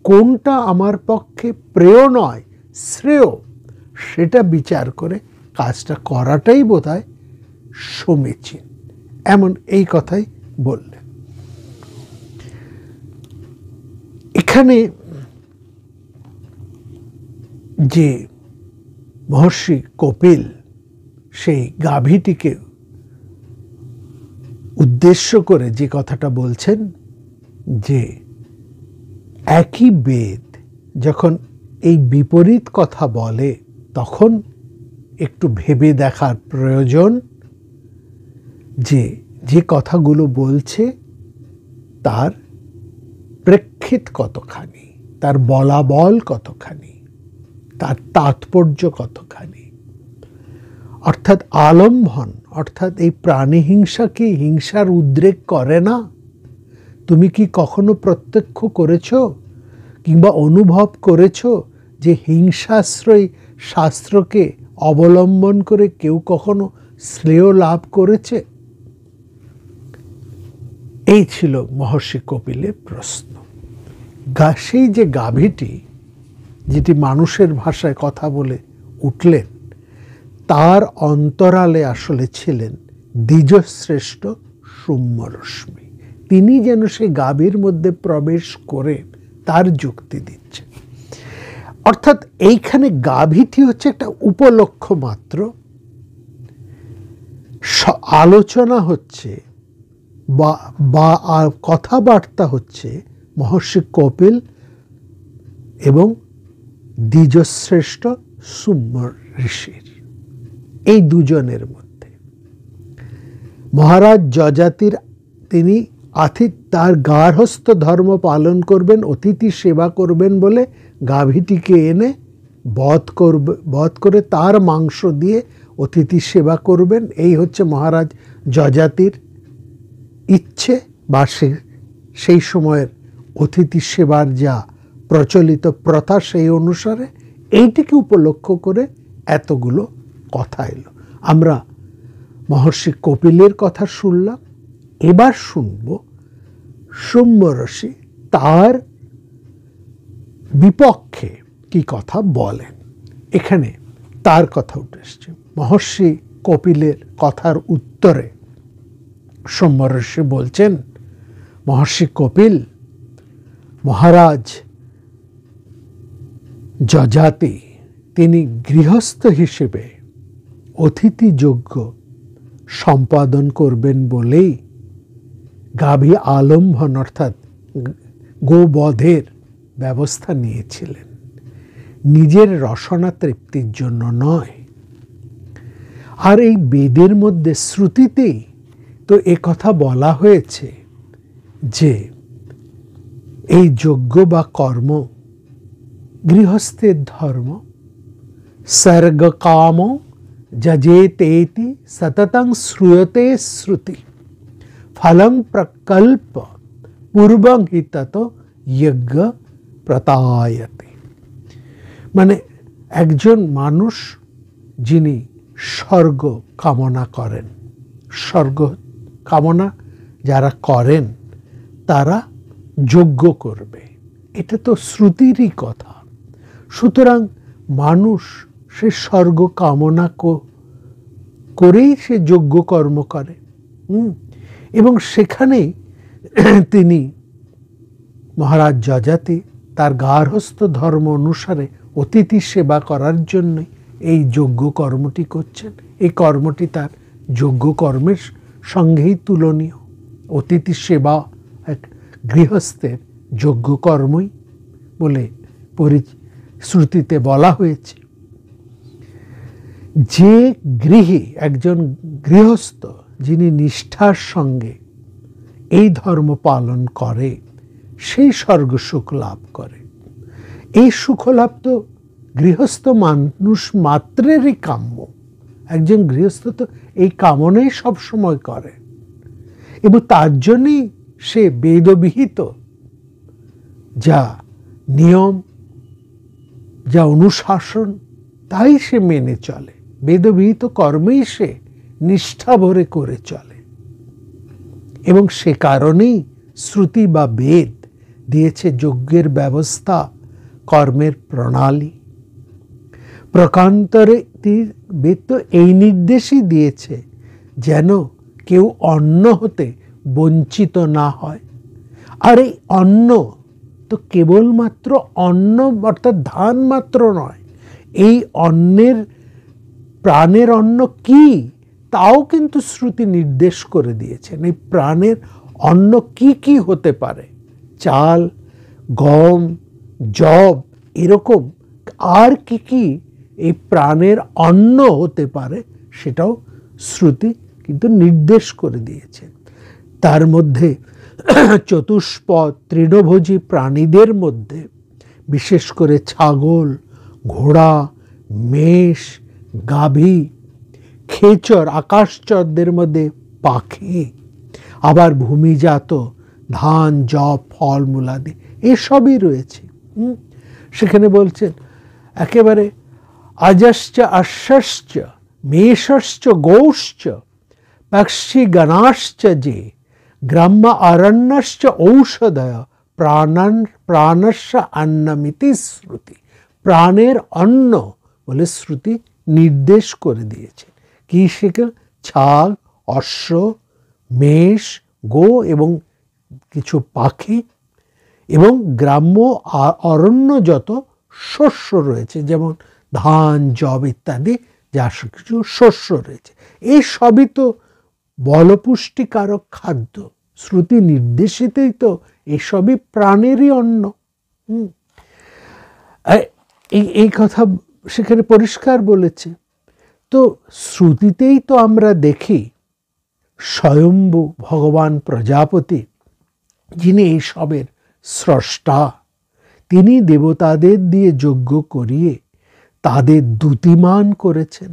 কোনটা আমার পক্ষে প্রেয় নয় শ্রেয়, সেটা বিচার করে কাজটা করাটাই বোধহয় সমীচীন, এমন এই কথাই বললেন। এখানে যে মহর্ষি কপিল সেই গাভীটিকে উদ্দেশ্য করে যে কথাটা বলছেন, যে একই বেদ যখন এই বিপরীত কথা বলে তখন একটু ভেবে দেখার প্রয়োজন যে যে কথাগুলো বলছে তার প্রেক্ষিত কতখানি, তার বলাবল কতখানি, তার তাৎপর্য কতখানি। অর্থাৎ আলম্বন, অর্থাৎ এই প্রাণী হিংসা কি হিংসার উদ্রেক করে না? তুমি কি কখনো প্রত্যক্ষ করেছো কিংবা অনুভব করেছো যে হিংসাশ্রয়ী শাস্ত্রকে অবলম্বন করে কেউ কখনো শ্রেয় লাভ করেছে? এই ছিল মহর্ষি কপিলের প্রশ্ন। সেই যে গাভীটি, যেটি মানুষের ভাষায় কথা বলে উঠলেন, তার অন্তরালে আসলে ছিলেন দ্বিজশ্রেষ্ঠ সৌম্যরশ্মি। তিনি যেন সেই গাভীর মধ্যে প্রবেশ করে তার যুক্তি দিচ্ছেন। অর্থাৎ এইখানে গাভীটি হচ্ছে একটা উপলক্ষ মাত্র, আলোচনা হচ্ছে বা কথাবার্তা হচ্ছে মহর্ষি কপিল এবং দ্বিজশ্রেষ্ঠ সুম্য ঋষির, এই দুজনের মধ্যে। মহারাজ যযাতির তিনি তার গার্হস্থ্য ধর্ম পালন করবেন, অতিথি সেবা করবেন বলে গাভীটিকে এনে বধ করে তার মাংস দিয়ে অতিথি সেবা করবেন। এই হচ্ছে মহারাজ যযাতির ইচ্ছে বা সেই সময়ের অতিথি সেবার যা প্রচলিত প্রথা, সেই অনুসারে এইটিকে উপলক্ষ করে এতগুলো কথা এলো। আমরা মহর্ষি কপিলের কথা শুনলাম, এবার শুনব সৌম্য ঋষি তার বিপক্ষে কি কথা বলেন। এখানে তার কথা উঠে এসছে। মহর্ষি কপিলের কথার উত্তরে সৌম্য ঋষি বলছেন, মহর্ষি কপিল, মহারাজ যযাতি তিনি গৃহস্থ হিসেবে অতিথি যজ্ঞ সম্পাদন করবেন বলেই গাভী আলম্বন অর্থাৎ গোবধের ব্যবস্থা নিয়েছিলেন, নিজের রসনা তৃপ্তির জন্য নয়। আর এই বেদের মধ্যে শ্রুতিতেই তো কথা বলা হয়েছে যে এই যজ্ঞ বা কর্ম গৃহস্থের ধর্ম। सर्ग कामो जजेतेति सततं श्रूयते श्रुति फलं प्रकल्प पूर्वं हि ततो यज्ञ प्रतायते। মানে একজন মানুষ যিনি স্বর্গ কামনা করেন, স্বর্গ কামনা যারা করেন তারা যজ্ঞ করবে, এটা তো শ্রুতিরই কথা। সুতরাং মানুষ সে স্বর্গ কামনা করেই সে যজ্ঞ কর্ম করে, এবং সেখানেই তিনি মহারাজ যযাতি তার গার্হস্থ্য ধর্ম অনুসারে অতিথি সেবা করার জন্য এই যজ্ঞ কর্মটি করছেন। এই কর্মটি তার যজ্ঞ কর্মের সঙ্গেই তুলনীয়। অতিথি সেবা এক গৃহস্থের যজ্ঞ কর্মই বলে শ্রুতিতে বলা হয়েছে। যে গৃহী একজন গৃহস্থ যিনি নিষ্ঠার সঙ্গে এই ধর্ম পালন করে সেই স্বর্গ সুখ লাভ করে। এই সুখ লাভ তো গৃহস্থ মানুষ মাত্রেরই কাম্য। একজন গৃহস্থ তো এই কামনাই সবসময় করে, এবং তার জন্যই সে বেদবিহিত যা নিয়ম, যা অনুশাসন, তাই সে মেনে চলে। বেদবিহিত কর্মেই সে নিষ্ঠা ভরে করে চলে, এবং সে কারণেই শ্রুতি বা বেদ দিয়েছে যজ্ঞের ব্যবস্থা, কর্মের প্রণালী। প্রকান্তরে বেদ তো এই নির্দেশই দিয়েছে যেন কেউ অন্ন হতে বঞ্চিত না হয়। আর এই অন্ন তো কেবলমাত্র অন্ন অর্থাৎ ধান মাত্র নয়, এই অন্নের প্রাণের অন্ন কি তাও কিন্তু শ্রুতি নির্দেশ করে দিয়েছেন। এই প্রাণের অন্ন কি কি হতে পারে, চাল, গম, যব, এরকম আর কি কি এই প্রাণের অন্ন হতে পারে সেটাও শ্রুতি কিন্তু নির্দেশ করে দিয়েছে। তার মধ্যে চতুষ্পদ তৃণভোজী প্রাণীদের মধ্যে বিশেষ করে ছাগল, ঘোড়া, মেষ, গাভী, খেচর, আকাশচরদের মধ্যে পাখি, আবার ভূমিজাত ধান, যব, ফলমূলাদি এসবই রয়েছে। সেখানে বলছেন একেবারে अजश्च अश्वश्च मेषश्च गौश्च पक्षिगणाश्च जे ग्राम्य अरण्यश्च औषधय प्राणस्य अन्नमिति শ্রুতি। প্রাণের অন্ন বলে শ্রুতি নির্দেশ করে দিয়েছে। কি সেটা? ছাগ, অশ্ব, মেষ, গো এবং কিছু পাখি, এবং গ্রাম্য অরণ্য যত শস্য রয়েছে যেমন ধান, যব ইত্যাদি, যা কিছু শস্য রয়েছে, এই সবই তো বলপুষ্টিকারক খাদ্য। শ্রুতি নির্দেশিতই তো এসবই প্রাণেরই অন্ন। এই কথা সেখানে পরিষ্কার বলেছে। তো শ্রুতিতেই তো আমরা দেখি স্বয়ম্ভু ভগবান প্রজাপতি, যিনি এই সবের স্রষ্টা, তিনি দেবতাদের দিয়ে যজ্ঞ করিয়ে তাদের দ্যুতিমান করেছেন।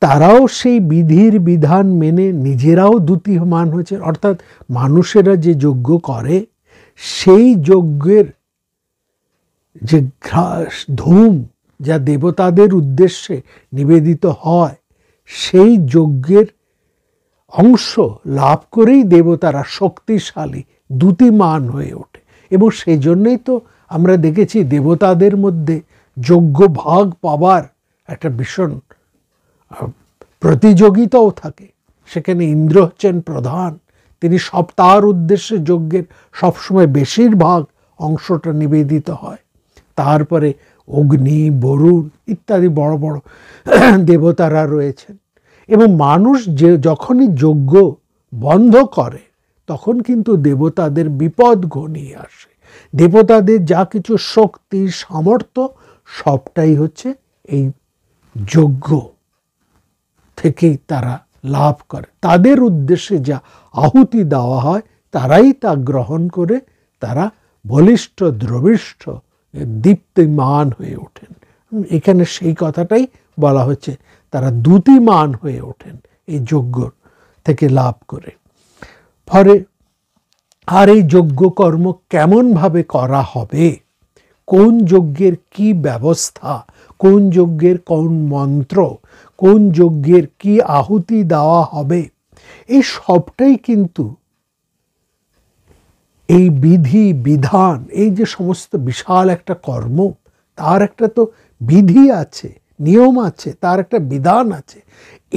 তারাও সেই বিধির বিধান মেনে নিজেরাও দ্যুতিমান হয়েছে। অর্থাৎ মানুষেরা যে যজ্ঞ করে, সেই যজ্ঞের যে ধূম যা দেবতাদের উদ্দেশ্যে নিবেদিত হয়, সেই যজ্ঞের অংশ লাভ করেই দেবতারা শক্তিশালী দ্যুতিমান হয়ে ওঠে। এবং সেই জন্যই তো আমরা দেখেছি দেবতাদের মধ্যে যজ্ঞ ভাগ পাবার একটা ভীষণ প্রতিযোগিতাও থাকে। সেখানে ইন্দ্র হচ্ছেন প্রধান, তিনি তার উদ্দেশ্যে যজ্ঞের সবসময় বেশিরভাগ অংশটা নিবেদিত হয়। তারপরে অগ্নি, বরুণ ইত্যাদি বড় বড় দেবতারা রয়েছেন। এবং মানুষ যখনই যজ্ঞ বন্ধ করে, তখন কিন্তু দেবতাদের বিপদ ঘনিয়ে আসে। দেবতাদের যা কিছু শক্তি, সামর্থ্য সবটাই হচ্ছে এই যজ্ঞ থেকেই তারা লাভ করে। তাদের উদ্দেশ্যে যা আহুতি দেওয়া হয়, তারাই তা গ্রহণ করে তারা বলিষ্ঠ, দ্রবিষ্ঠ, দীপ্তিমান হয়ে ওঠেন। এখানে সেই কথাটাই বলা হচ্ছে, তারা দ্যুতিমান হয়ে ওঠেন এই যজ্ঞ থেকে লাভ করে। ফলে আর এই যজ্ঞ কর্ম কেমনভাবে করা হবে, কোন যজ্ঞের কি ব্যবস্থা, কোন যজ্ঞের কোন মন্ত্র, কোন যজ্ঞের কি আহুতি দেওয়া হবে, এই সবটাই কিন্তু এই বিধি বিধান, এই যে সমস্ত বিশাল একটা কর্ম, তার একটা তো বিধি আছে, নিয়ম আছে, তার একটা বিধান আছে।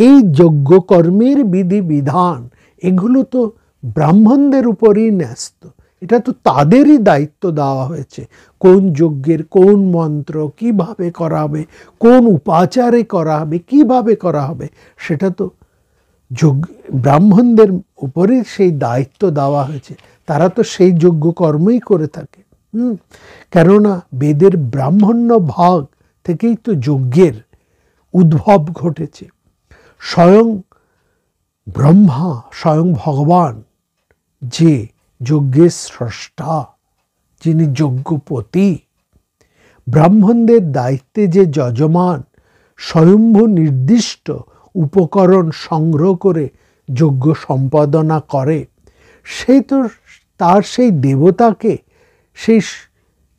এই যজ্ঞ কর্মের বিধি বিধান এগুলো তো ব্রাহ্মণদের উপরই ন্যস্ত। এটা তো তাদেরই দায়িত্ব দেওয়া হয়েছে, কোন যজ্ঞের কোন মন্ত্র কিভাবে করা হবে, কোন উপাচারে করা হবে, কিভাবে করা হবে, সেটা তো ব্রাহ্মণদের উপরই সেই দায়িত্ব দেওয়া হয়েছে। তারা তো সেই যজ্ঞ কর্মই করে থাকে। কেননা বেদের ব্রাহ্মণ্য ভাগ থেকেই তো যজ্ঞের উদ্ভব ঘটেছে। স্বয়ং ব্রহ্মা, স্বয়ং ভগবান যে যজ্ঞের স্রষ্টা, যিনি যজ্ঞপতি, ব্রাহ্মণদের দায়িত্বে যে যজমান, স্বয়ম্ভু নির্দিষ্ট উপকরণ সংগ্রহ করে যজ্ঞ সম্পাদনা করে, সেই তো তার সেই দেবতাকে সেই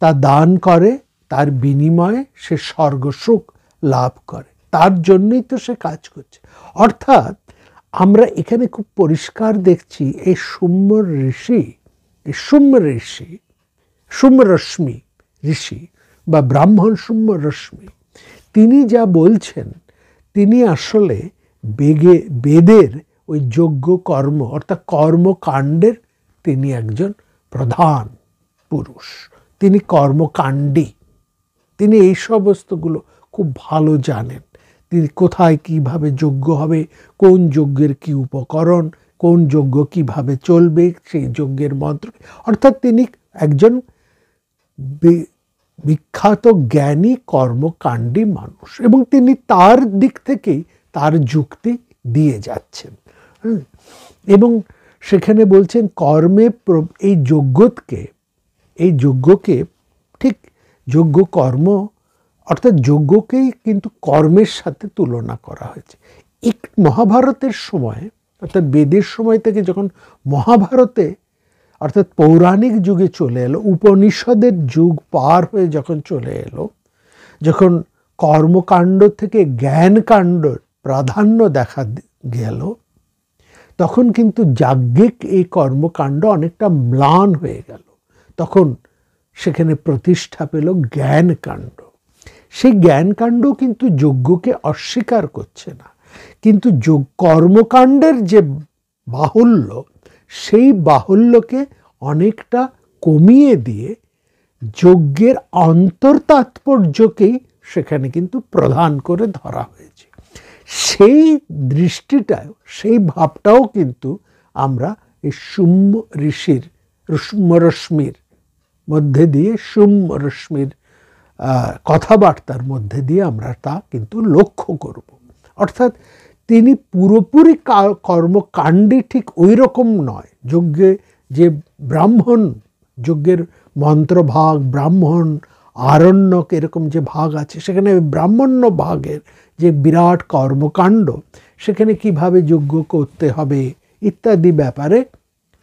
তা দান করে, তার বিনিময়ে সে স্বর্গসুখ লাভ করে। তার জন্যই তো সে কাজ করছে। অর্থাৎ আমরা এখানে খুব পরিষ্কার দেখছি, এই সুম্যরশ্মি ঋষি বা ব্রাহ্মণ সুম্যরশ্মি, তিনি যা বলছেন, তিনি আসলে বেদের ওই যজ্ঞ কর্ম অর্থাৎ কর্মকাণ্ডের তিনি একজন প্রধান পুরুষ, তিনি কর্মকাণ্ডী, তিনি এই সমস্তগুলো খুব ভালো জানেন। তিনি কোথায় কিভাবে যজ্ঞ হবে, কোন যজ্ঞের কি উপকরণ, কোন যজ্ঞ কিভাবে চলবে, সেই যজ্ঞের মন্ত্র, অর্থাৎ তিনি একজন বিখ্যাত জ্ঞানী কর্মকাণ্ডী মানুষ। এবং তিনি তার দিক থেকেই তার যুক্তি দিয়ে যাচ্ছেন। এবং সেখানে বলছেন কর্মে এই যজ্ঞকে ঠিক যজ্ঞ কর্ম অর্থাৎ যজ্ঞকেই কিন্তু কর্মের সাথে তুলনা করা হয়েছে। এক মহাভারতের সময় অর্থাৎ বেদের সময় থেকে যখন মহাভারতে অর্থাৎ পৌরাণিক যুগে চলে এলো, উপনিষদের যুগ পার হয়ে যখন চলে এলো, যখন কর্মকাণ্ড থেকে জ্ঞানকাণ্ড প্রাধান্য দেখা গেল, তখন কিন্তু যাজ্ঞিক এই কর্মকাণ্ড অনেকটা ম্লান হয়ে গেল। তখন সেখানে প্রতিষ্ঠা পেল জ্ঞানকাণ্ড। সেই জ্ঞানকাণ্ড কিন্তু যজ্ঞকে অস্বীকার করছে না, কিন্তু কর্মকাণ্ডের যে বাহুল্য, সেই বাহুল্যকে অনেকটা কমিয়ে দিয়ে যজ্ঞের অন্তর্তাৎপর্যকেই সেখানে কিন্তু প্রধান করে ধরা হয়েছে। সেই দৃষ্টিটা, সেই ভাবটাও কিন্তু আমরা এই সুম্য ঋষির রশ্মির মধ্যে দিয়ে, সুম্য রশ্মির কথাবার্তার মধ্যে দিয়ে আমরা তা কিন্তু লক্ষ্য করব। অর্থাৎ তিনি পুরোপুরি কর্মকাণ্ডে ঠিক ওই রকম নয়। যজ্ঞে যে ব্রাহ্মণ, যজ্ঞের মন্ত্রভাগ, ব্রাহ্মণ, আরণ্যক এরকম যে ভাগ আছে, সেখানে ব্রাহ্মণ্য ভাগের যে বিরাট কর্মকাণ্ড, সেখানে কিভাবে যজ্ঞ করতে হবে ইত্যাদি ব্যাপারে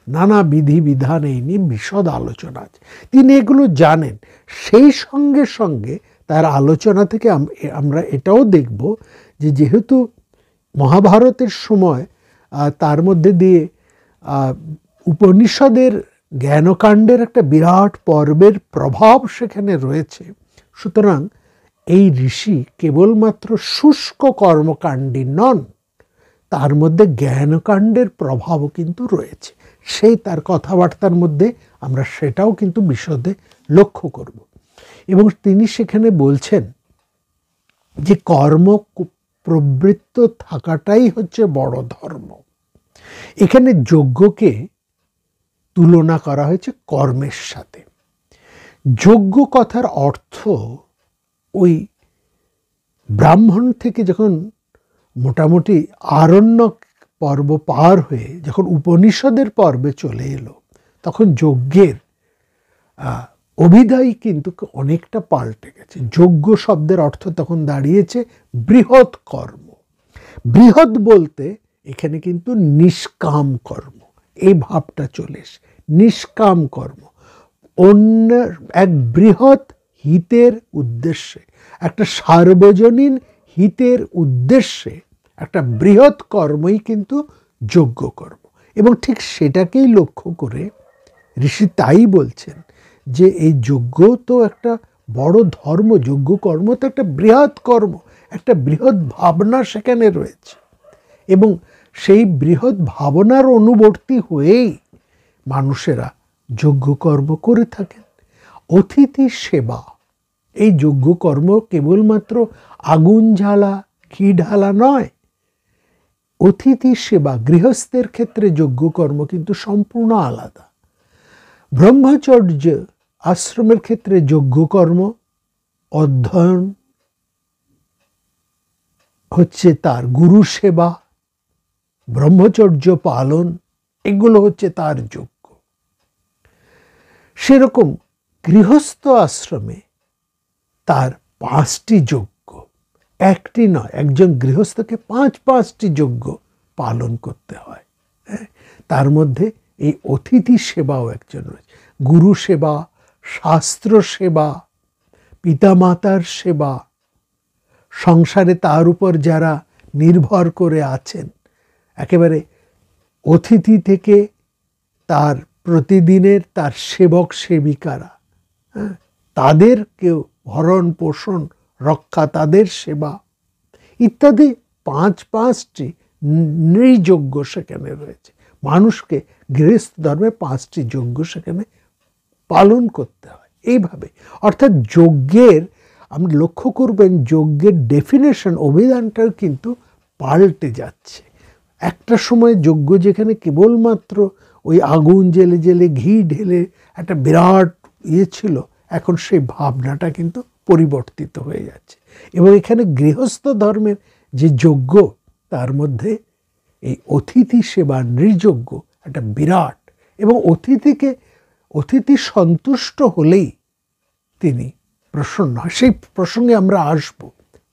নানা বিধি বিধান এই নিয়ে বিশদ আলোচনা আছে। তিনি এগুলো জানেন। সেই সঙ্গে সঙ্গে তার আলোচনা থেকে আমরা এটাও দেখব যে যেহেতু মহাভারতের সময় তার মধ্যে দিয়ে উপনিষদের জ্ঞানকাণ্ডের একটা বিরাট পর্বের প্রভাব সেখানে রয়েছে, সুতরাং এই ঋষি কেবলমাত্র শুষ্ক কর্মকাণ্ডী নন, তার মধ্যে জ্ঞানকাণ্ডের প্রভাবও কিন্তু রয়েছে। সেই তার কথাবার্তার মধ্যে আমরা সেটাও কিন্তু বিশদে লক্ষ্য করব। এবং তিনি সেখানে বলছেন যে কর্ম প্রবৃত্ত থাকাটাই হচ্ছে বড় ধর্ম। এখানে যজ্ঞকে তুলনা করা হয়েছে কর্মের সাথে। যজ্ঞ কথার অর্থ ওই ব্রাহ্মণ থেকে যখন মোটামুটি আরণ্যক পর্ব পার হয়ে যখন উপনিষদের পর্বে চলে এলো, তখন যজ্ঞের অভিধাই কিন্তু অনেকটা পাল্টে গেছে। যজ্ঞ শব্দের অর্থ তখন দাঁড়িয়েছে বৃহৎ কর্ম। বৃহৎ বলতে এখানে কিন্তু নিষ্কাম কর্ম, এই ভাবটা চলে এসে নিষ্কাম কর্ম, অন্য এক বৃহৎ হিতের উদ্দেশ্যে, একটা সার্বজনীন হিতের উদ্দেশ্যে একটা বৃহৎ কর্মই কিন্তু যজ্ঞ কর্ম। এবং ঠিক সেটাকেই লক্ষ্য করে ঋষি তাই বলছেন যে এই যজ্ঞ তো একটা বড় ধর্ম, যজ্ঞ কর্ম তো একটা বৃহৎ কর্ম, একটা বৃহৎ ভাবনা সেখানে রয়েছে। এবং সেই বৃহৎ ভাবনার অনুবর্তী হয়েই মানুষেরা যজ্ঞকর্ম করে থাকেন। অতিথি সেবা, এই যজ্ঞকর্ম কেবলমাত্র আগুন জ্বালা, ঘি ঢালা নয়। অতিথি সেবা, গৃহস্থের ক্ষেত্রে যজ্ঞকর্ম কিন্তু সম্পূর্ণ আলাদা। ব্রহ্মচর্য আশ্রমের ক্ষেত্রে যজ্ঞকর্ম, অধ্যয়ন হচ্ছে তার গুরু সেবা, ব্রহ্মচর্য পালন, এগুলো হচ্ছে তার যজ্ঞ। সেরকম গৃহস্থ আশ্রমে তার 5টি যজ্ঞ, একটি নয়, একজন গৃহস্থকে 5টি যজ্ঞ পালন করতে হয়। তার মধ্যে এই অতিথি সেবাও একজন রয়েছে। গুরু সেবা, শাস্ত্র সেবা, পিতামাতার সেবা, সংসারে তার উপর যারা নির্ভর করে আছেন, একেবারে অতিথি থেকে তার প্রতিদিনের তার সেবক সেবিকারা, তাদেরকেও ভরণ পোষণ রক্ষা, তাদের সেবা ইত্যাদি 5টি নৃযজ্ঞ সেখানে রয়েছে। মানুষকে গৃহস্থ ধর্মে 5টি যজ্ঞ সেখানে পালন করতে হয়। এইভাবে অর্থাৎ যজ্ঞের, আপনি লক্ষ্য করবেন যজ্ঞের ডেফিনেশন, অভিধানটাও কিন্তু পাল্টে যাচ্ছে। একটা সময় যজ্ঞ যেখানে কেবলমাত্র ওই আগুন জেলে জেলে ঘি ঢেলে একটা বিরাট ছিল, এখন সেই ভাবনাটা কিন্তু পরিবর্তিত হয়ে যাচ্ছে। এবং এখানে গৃহস্থ ধর্মের যে যজ্ঞ, তার মধ্যে এই অতিথি সেবা, নৃযজ্ঞ একটা বিরাট, এবং অতিথি সন্তুষ্ট হলেই তিনি প্রসন্ন হয়। সেই প্রসঙ্গে আমরা আসব।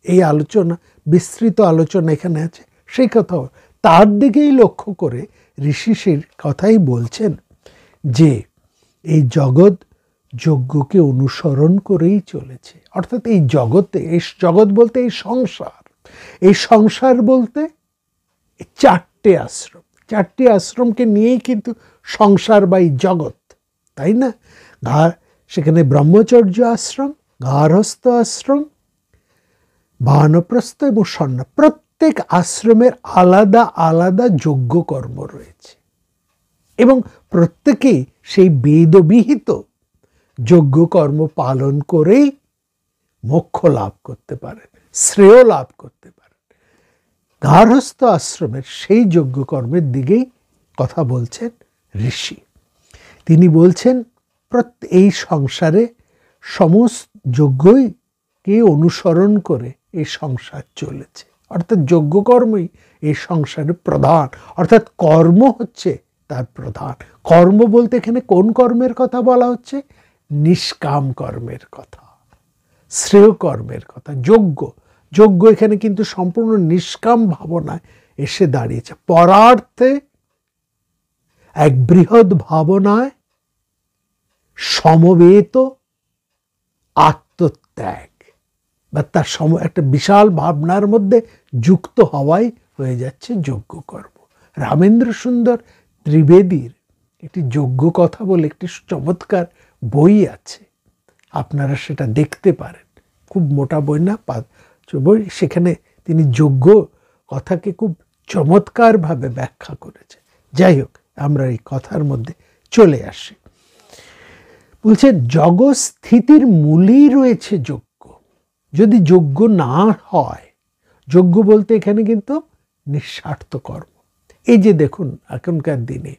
এই আলোচনা, বিস্তৃত আলোচনা এখানে আছে, সেই কথা তার দিকেই লক্ষ্য করে ঋষি সেই কথাই বলছেন যে এই জগৎ যজ্ঞকে অনুসরণ করেই চলেছে। অর্থাৎ এই জগতে, এই জগৎ বলতে এই সংসার বলতে 4টে আশ্রম, 4টি আশ্রমকে নিয়েই কিন্তু সংসার বা এই জগৎ, তাই না? সেখানে ব্রহ্মচর্য আশ্রম, গার্হস্থ আশ্রম, বানপ্রস্থ এবং সন্ন্যাস, প্রত্যেক আশ্রমের আলাদা আলাদা যজ্ঞ কর্ম রয়েছে এবং প্রত্যেকেই সেই বেদবিহিত যজ্ঞকর্ম পালন করেই মোক্ষ লাভ করতে পারেন, শ্রেয় লাভ করতে পারেন। গার্হস্থ আশ্রমের সেই যজ্ঞকর্মের দিকেই কথা বলছেন ঋষি। তিনি বলছেন এই সংসারে সমস্ত যজ্ঞকে অনুসরণ করে এই সংসার চলেছে, অর্থাৎ যজ্ঞকর্মই এই সংসারের প্রধান, অর্থাৎ কর্ম হচ্ছে তার প্রধান। কর্ম বলতে এখানে কোন কর্মের কথা বলা হচ্ছে? নিষ্কাম কর্মের কথা, শ্রেয় কর্মের কথা। যজ্ঞ এখানে কিন্তু সম্পূর্ণ নিষ্কাম ভাবনায় এসে দাঁড়িয়েছে। পরার্থে এক বৃহৎ ভাবনায় সমবেত আত্মত্যাগ বা তার একটা বিশাল ভাবনার মধ্যে যুক্ত হওয়াই হয়ে যাচ্ছে যজ্ঞকর্ম। রামেন্দ্র সুন্দর ত্রিবেদীর একটি যজ্ঞ কথা বলে একটি চমৎকার বই আছে, আপনারা সেটা দেখতে পারেন। খুব মোটা বই না, বই। সেখানে তিনি যজ্ঞ কথাকে খুব চমৎকারভাবে ব্যাখ্যা করেছে। যাই হোক, আমরা এই কথার মধ্যে চলে আসি। বলছে জগৎস্থিতির মূলেই রয়েছে যজ্ঞ। যদি যজ্ঞ না হয়, যজ্ঞ বলতে এখানে কিন্তু নিঃস্বার্থ কর্ম। এই যে দেখুন এখনকার দিনে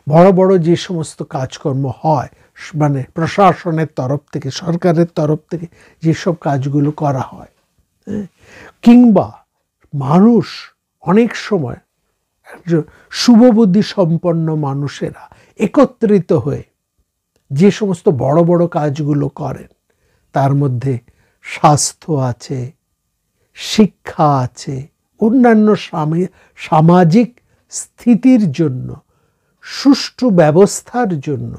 বড় বড় যে সমস্ত কাজকর্ম হয়, মানে প্রশাসনের তরফ থেকে, সরকারের তরফ থেকে যেসব কাজগুলো করা হয়, কিংবা মানুষ অনেক সময় শুভবুদ্ধি সম্পন্ন মানুষেরা একত্রিত হয়ে যে সমস্ত বড় বড় কাজগুলো করেন, তার মধ্যে স্বাস্থ্য আছে, শিক্ষা আছে, অন্যান্য সামাজিক স্থিতির জন্য, সুষ্ঠু ব্যবস্থার জন্য,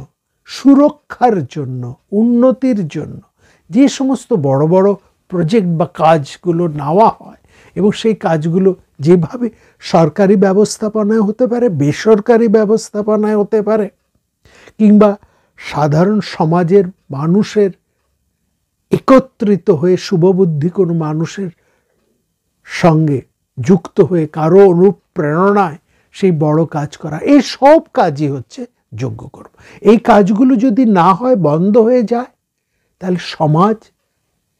সুরক্ষার জন্য, উন্নতির জন্য যে সমস্ত বড় বড় প্রজেক্ট বা কাজগুলো নেওয়া হয়, এবং সেই কাজগুলো যেভাবে সরকারি ব্যবস্থাপনায় হতে পারে, বেসরকারি ব্যবস্থাপনায় হতে পারে, কিংবা সাধারণ সমাজের মানুষের একত্রিত হয়ে শুভবুদ্ধি কোনো মানুষের সঙ্গে যুক্ত হয়ে কারো অনুপ্রেরণায় সেই বড় কাজ করা, এই সব কাজই হচ্ছে যজ্ঞকর্ম। এই কাজগুলো যদি না হয়, বন্ধ হয়ে যায়, তাহলে সমাজ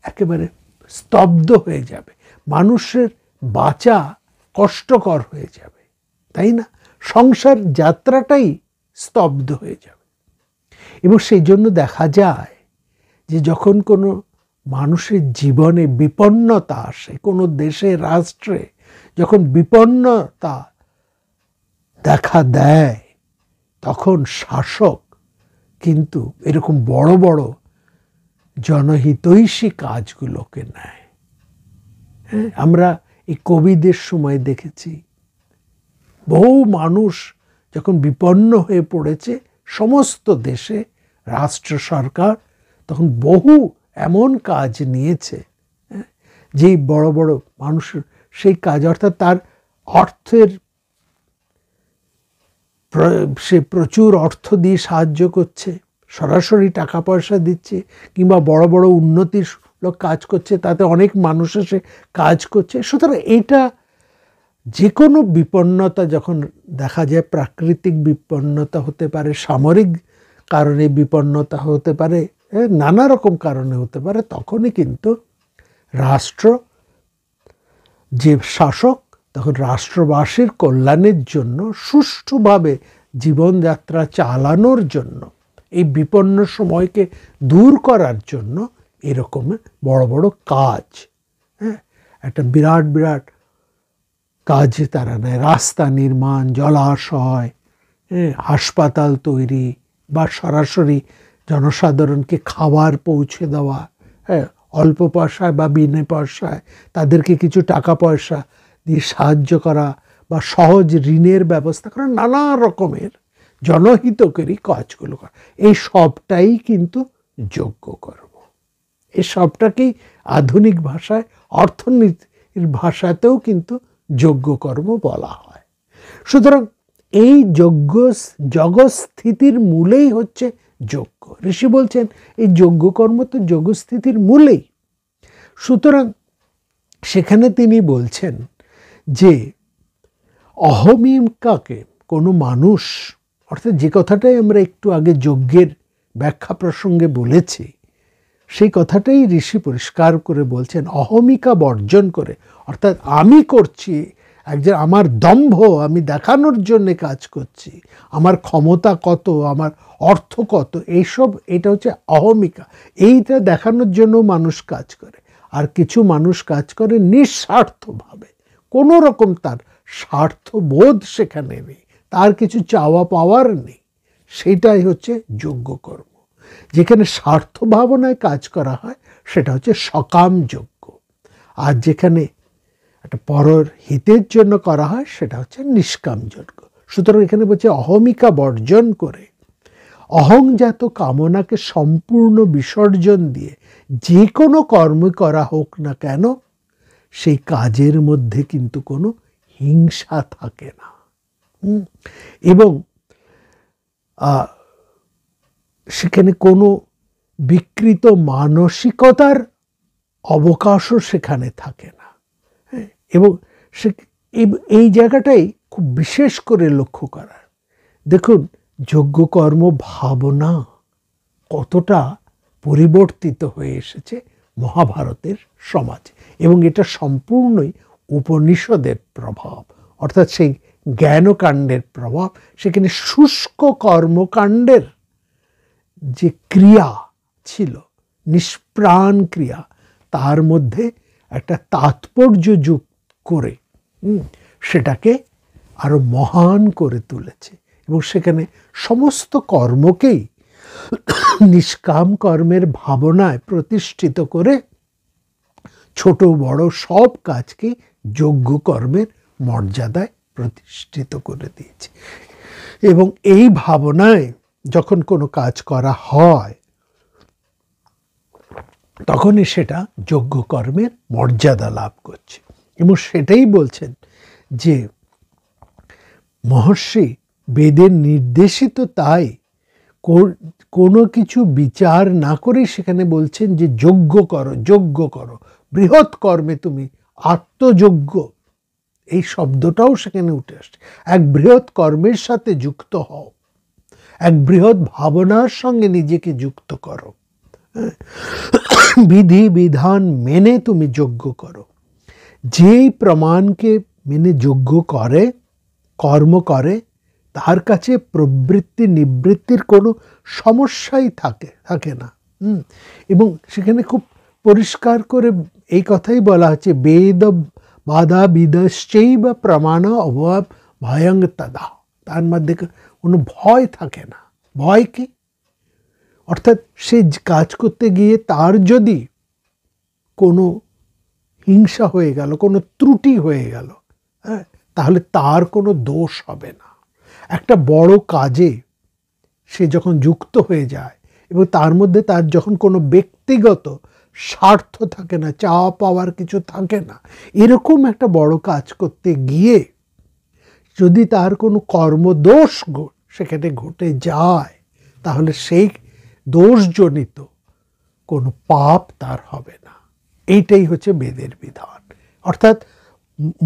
একেবারে স্তব্ধ হয়ে যাবে, মানুষের বাঁচা কষ্টকর হয়ে যাবে, তাই না? সংসার যাত্রাটাই স্তব্ধ হয়ে যাবে। এবং সেই জন্য দেখা যায় যে যখন কোনো মানুষের জীবনে বিপন্নতা আসে, কোনো দেশে, রাষ্ট্রে যখন বিপন্নতা দেখা দেয়, তখন শাসক কিন্তু এরকম বড় বড় জনহিতৈষী কাজগুলোকে নেয়। আমরা এই কোভিডের সময় দেখেছি, বহু মানুষ যখন বিপন্ন হয়ে পড়েছে সমস্ত দেশে, রাষ্ট্র সরকার তখন বহু এমন কাজ নিয়েছে, যেই বড় বড় মানুষের সেই কাজ, অর্থাৎ তার অর্থের, সে প্রচুর অর্থ দিয়ে সাহায্য করছে, সরাসরি টাকা পয়সা দিচ্ছে, কিংবা বড় বড় উন্নতির কাজ করছে, তাতে অনেক মানুষ এসে কাজ করছে। সুতরাং এটা যে কোনো বিপন্নতা যখন দেখা যায়, প্রাকৃতিক বিপন্নতা হতে পারে, সামরিক কারণে বিপন্নতা হতে পারে, নানা রকম কারণে হতে পারে, তখনই কিন্তু রাষ্ট্র, যে শাসক, তখন রাষ্ট্রবাসীর কল্যাণের জন্য, সুষ্ঠুভাবে জীবনযাত্রা চালানোর জন্য, এই বিপন্ন সময়কে দূর করার জন্য এরকম বড় বড় কাজ, একটা বিরাট বিরাট কাজ তারা নেয়। রাস্তা নির্মাণ, জলাশয়, হাসপাতাল তৈরি, বা সরাসরি জনসাধারণকে খাবার পৌঁছে দেওয়া, অল্প পয়সায় বা বিনা পয়সায় তাদেরকে কিছু টাকা পয়সা দিয়ে সাহায্য করা, বা সহজ ঋণের ব্যবস্থা করা, নানা রকমের জনহিতকারী কাজগুলো করা, এই সবটাই কিন্তু যজ্ঞকর্ম। এই সবটাকেই আধুনিক ভাষায়, অর্থনীতির ভাষাতেও কিন্তু যজ্ঞকর্ম বলা হয়। সুতরাং এই জগৎস্থিতির মূলেই হচ্ছে যজ্ঞ। ঋষি বলছেন এই যজ্ঞকর্ম তো জগৎস্থিতির মূলেই। সুতরাং সেখানে তিনি বলছেন যে অহমিকাকে কোনো মানুষ, অর্থাৎ যে কথাটাই আমরা একটু আগে যজ্ঞের ব্যাখ্যা প্রসঙ্গে বলেছি, সেই কথাটাই ঋষি পরিষ্কার করে বলছেন, অহমিকা বর্জন করে, অর্থাৎ আমি করছি একজন, আমার দম্ভ, আমি দেখানোর জন্য কাজ করছি, আমার ক্ষমতা কত, আমার অর্থ কত, এইসব, এটা হচ্ছে অহমিকা। এইটা দেখানোর জন্য মানুষ কাজ করে। আর কিছু মানুষ কাজ করে নিঃস্বার্থভাবে, কোনো রকম তার স্বার্থবোধ সেখানে নেই, তার কিছু চাওয়া পাওয়ার নেই। সেটাই হচ্ছে যোগ্য কর্ম। যেখানে স্বার্থ ভাবনায় কাজ করা হয় সেটা হচ্ছে সকাম যজ্ঞ, আর যেখানে একটা পরের হিতের জন্য করা হয় সেটা হচ্ছে নিষ্কাম যজ্ঞ। সুতরাং এখানে বলছে অহমিকা বর্জন করে, অহংজাত কামনাকে সম্পূর্ণ বিসর্জন দিয়ে যে কোনো কর্ম করা হোক না কেন, সেই কাজের মধ্যে কিন্তু কোনো হিংসা থাকে না, এবং সেখানে কোনো বিকৃত মানসিকতার অবকাশও সেখানে থাকে না। এবং সে এই জায়গাটাই খুব বিশেষ করে লক্ষ্য করার। দেখুন, যজ্ঞকর্ম ভাবনা কতটা পরিবর্তিত হয়ে এসেছে মহাভারতের সমাজে, এবং এটা সম্পূর্ণই উপনিষদের প্রভাব, অর্থাৎ সেই জ্ঞানকাণ্ডের প্রভাব। সেখানে শুষ্ক কর্মকাণ্ডের যে ক্রিয়া ছিল, নিষ্প্রাণ ক্রিয়া, তার মধ্যে একটা তাৎপর্য যোগ করে সেটাকে আরো মহান করে তুলেছে, এবং সেখানে সমস্ত কর্মকেই নিষ্কাম কর্মের ভাবনায় প্রতিষ্ঠিত করে ছোট বড় সব কাজকে যোগ্য কর্মের মর্যাদায় প্রতিষ্ঠিত করে দিয়েছে। এবং এই ভাবনায় যখন কোনো কাজ করা হয় তখনই সেটা যোগ্য কর্মের মর্যাদা লাভ করছে। এবং সেটাই বলছেন যে মহর্ষি বেদের নির্দেশিত, তাই কোনো কিছু বিচার না করেই সেখানে বলছেন যে যজ্ঞ করো, যজ্ঞ করো, বৃহৎ কর্মে তুমি আত্মযজ্ঞ, এই শব্দটাও সেখানে উঠে আসছে। এক বৃহৎ কর্মের সাথে যুক্ত হও, এক বৃহৎ ভাবনার সঙ্গে নিজেকে যুক্ত করো, বিধি বিধান মেনে তুমি যজ্ঞ করো। যেই প্রমাণকে মেনে যজ্ঞ করে, কর্ম করে, তার কাছে প্রবৃত্তি নিবৃত্তির কোনো সমস্যাই থাকে না। এবং সেখানে খুব পরিষ্কার করে এই কথাই বলা হচ্ছে, বেদ বাধা বিদশ্চৈব প্রমাণ অভাব ভয়ং তদা, তার মধ্যে কোনো ভয় থাকে না। ভয় কি? অর্থাৎ সে কাজ করতে গিয়ে তার যদি কোনো হিংসা হয়ে গেল, কোনো ত্রুটি হয়ে গেল, হ্যাঁ, তাহলে তার কোনো দোষ হবে না। একটা বড় কাজে সে যখন যুক্ত হয়ে যায় এবং তার মধ্যে তার যখন কোনো ব্যক্তিগত স্বার্থ থাকে না, চাওয়া পাওয়ার কিছু থাকে না, এরকম একটা বড় কাজ করতে গিয়ে যদি তার কোনো কর্মদোষ সেখানে ঘটে যায়, তাহলে সেই দোষজনিত কোনো পাপ তার হবে না। এইটাই হচ্ছে বেদের বিধান। অর্থাৎ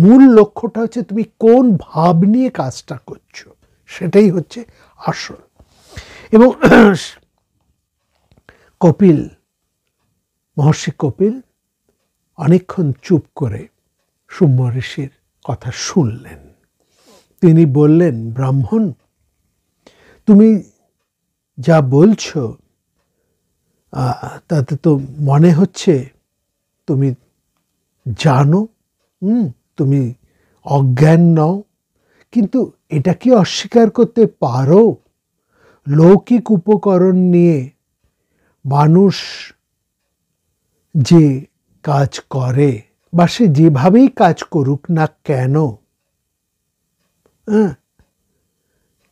মূল লক্ষ্যটা হচ্ছে তুমি কোন ভাব নিয়ে কাজটা করছো, সেটাই হচ্ছে আসল। এবং কপিল, মহর্ষি কপিল অনেকক্ষণ চুপ করে শুম্ভ ঋষির কথা শুনলেন। তিনি বললেন, ব্রাহ্মণ, তুমি যা বলছো তাতে তো মনে হচ্ছে তুমি জানো, তুমি অজ্ঞান নও, কিন্তু এটা কি অস্বীকার করতে পারো লৌকিক উপকরণ নিয়ে মানুষ যে কাজ করে, বা সে যেভাবেই কাজ করুক না কেন,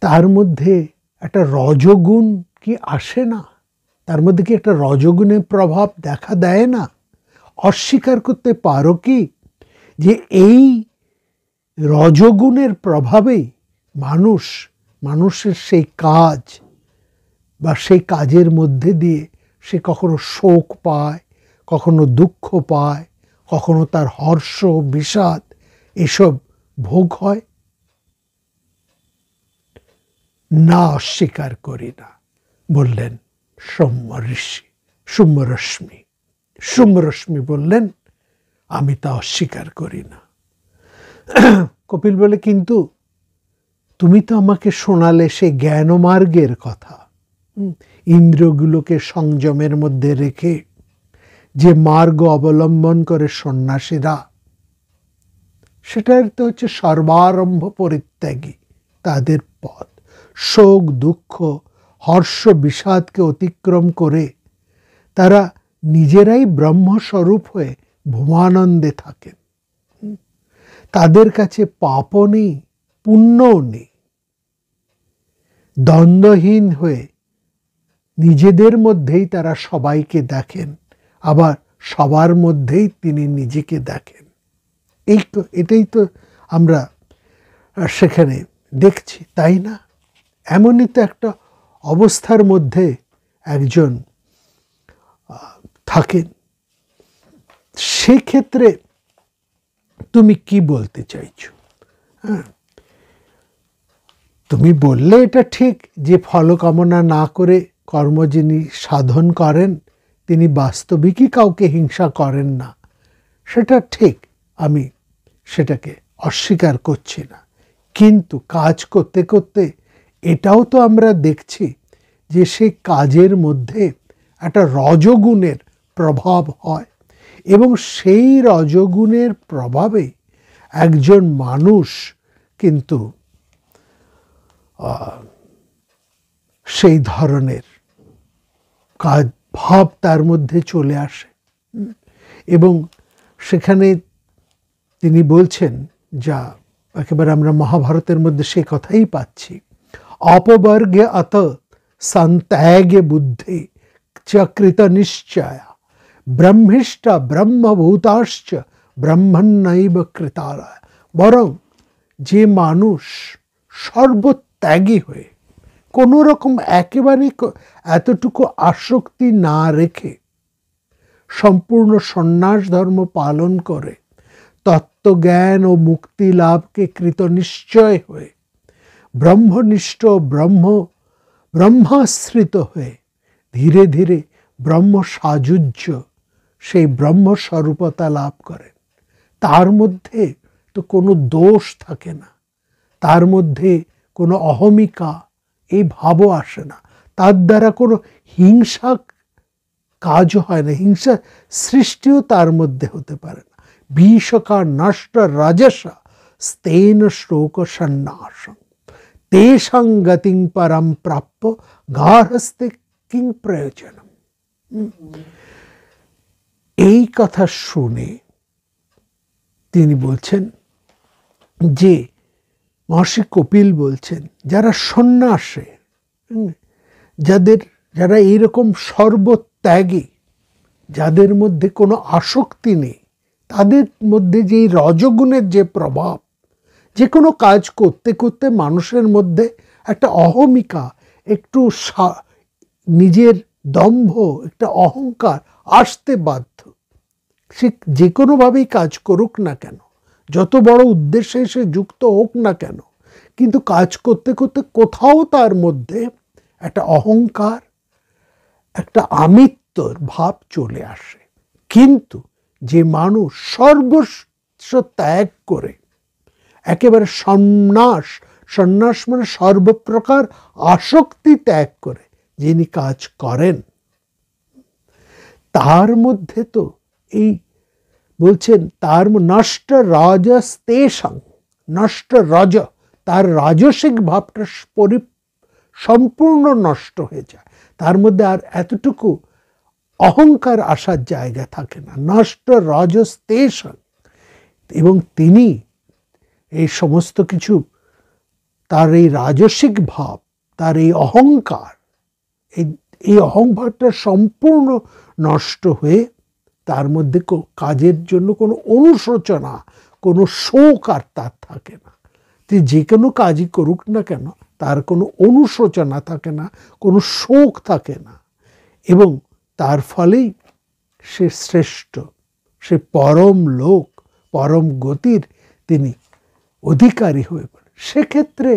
তার মধ্যে একটা রজগুণ কি আসে না? তার মধ্যে কি একটা রজগুণের প্রভাব দেখা দেয় না? অস্বীকার করতে পারো কি যে এই রজগুণের প্রভাবেই মানুষের সেই কাজ বা সেই কাজের মধ্যে দিয়ে সে কখনো শোক পায়, কখনো দুঃখ পায়, কখনো তার হর্ষ বিষাদ এসব ভোগ হয়? না, অস্বীকার করি না, বললেন সৌম্য ঋষি। শুম্ভরশ্মি। শুম্ভরশ্মি বললেন, আমি তা অস্বীকার করি না। কপিল বলে, কিন্তু তুমি তো আমাকে শোনালে সে জ্ঞানমার্গের কথা, ইন্দ্রিয়গুলোকে সংযমের মধ্যে রেখে যে মার্গ অবলম্বন করে সন্ন্যাসীরা, সেটার তো হচ্ছে সর্বারম্ভ পরিত্যাগী তাদের পথ। শোক দুঃখ হর্ষ বিষাদকে অতিক্রম করে তারা নিজেরাই ব্রহ্মস্বরূপ হয়ে ভূমানন্দে থাকেন। তাদের কাছে পাপও নেই, পুণ্যও নেই। দ্বন্দ্বহীন হয়ে নিজেদের মধ্যেই তারা সবাইকে দেখেন, আবার সবার মধ্যেই তিনি নিজেকে দেখেন। এটাই তো আমরা সেখানে দেখছি, তাই না? এমনই তো একটা অবস্থার মধ্যে একজন থাকেন। সেক্ষেত্রে তুমি কি বলতে চাইছো? তুমি বললে এটা ঠিক যে ফলকামনা না করে কর্ম যিনি সাধন করেন তিনি বাস্তবিকই কাউকে হিংসা করেন না, সেটা ঠিক, আমি সেটাকে অস্বীকার করছি না। কিন্তু কাজ করতে করতে এটাও তো আমরা দেখছি যে সেই কাজের মধ্যে একটা রজগুণের প্রভাব হয়, এবং সেই রজগুণের প্রভাবে একজন মানুষ কিন্তু সেই ধরনের কাজ ভাব তার মধ্যে চলে আসে। এবং সেখানে তিনি বলছেন, যা একেবারে আমরা মহাভারতের মধ্যে সে কথাই পাচ্ছি, অপবর্গে অত সন্ত্যাগে বুদ্ধি চকৃত নিশ্চয়া ব্রহ্মিষ্ঠ ব্রহ্মভূতাশ্চ ব্রহ্মণ্যৈব কৃতালয়। বরং যে মানুষ সর্বত্যাগী হয়ে কোনো রকম একেবারে এতটুকু আসক্তি না রেখে সম্পূর্ণ সন্ন্যাস ধর্ম পালন করে তত্ত্বজ্ঞান ও মুক্তি লাভকে কৃতনিশ্চয় হয়ে ব্রহ্মনিষ্ঠ ব্রহ্মাশ্রিত হয়ে ধীরে ধীরে ব্রহ্ম সাযুজ্য সেই ব্রহ্মস্বরূপতা লাভ করেন, তার মধ্যে তো কোনো দোষ থাকে না, তার মধ্যে কোনো অহমিকা এই ভাবও আসে না, তার দ্বারা কোনো হিংসা কাজও হয় না, হিংসা সৃষ্টিও তার মধ্যে হতে পারে না। বিষকা নষ্ট রাজসা স্তেন শ্লোক সন্ন্যাসম তেষাং গতিং পরম প্রাপ্য গার্হস্থ্যে কিং প্রয়োজনম। এই কথা শুনে তিনি বলছেন যে মহর্ষি কপিল বলছেন, যারা সন্ন্যাসে, যারা এইরকম সর্বত্যাগী, যাদের মধ্যে কোনো আসক্তি নেই, তাদের মধ্যে যে রজগুণের যে প্রভাব, যে কোনো কাজ করতে করতে মানুষের মধ্যে একটা অহমিকা, একটু নিজের দম্ভ, একটা অহংকার আসতে বাধ্য। সে যে কোনোভাবেই কাজ করুক না কেন, যত বড় উদ্দেশ্যে সে যুক্ত হোক না কেন, কিন্তু কাজ করতে করতে কোথাও তার মধ্যে একটা অহংকার, একটা আমিত্বর ভাব চলে আসে। কিন্তু যে মানুষ সর্বস্ব ত্যাগ করে একেবারে সন্ন্যাস মানে সর্বপ্রকার আসক্তি ত্যাগ করে যিনি কাজ করেন, তার মধ্যে তো এই বলছেন তার নষ্ট রাজস্তেষাং, নষ্ট রজ, তার রাজসিক ভাবটা সম্পূর্ণ নষ্ট হয়ে যায়, তার মধ্যে আর এতটুকু অহংকার আসার জায়গা থাকে না। নষ্ট রাজস্তেষাং, এবং তিনি এই সমস্ত কিছু, তার এই রাজসিক ভাব, তার এই অহংকার, এই অহংকারটা সম্পূর্ণ নষ্ট হয়ে তার মধ্যে কাজের জন্য কোনো অনুশোচনা, কোনো শোক আর তার থাকে না। তিনি যে কোনো কাজই করুক না কেন তার কোনো অনুশোচনা থাকে না, কোনো শোক থাকে না, এবং তার ফলেই সে শ্রেষ্ঠ, সে পরম লোক, পরম গতির তিনি অধিকারী হয়ে পড়ে। সেক্ষেত্রে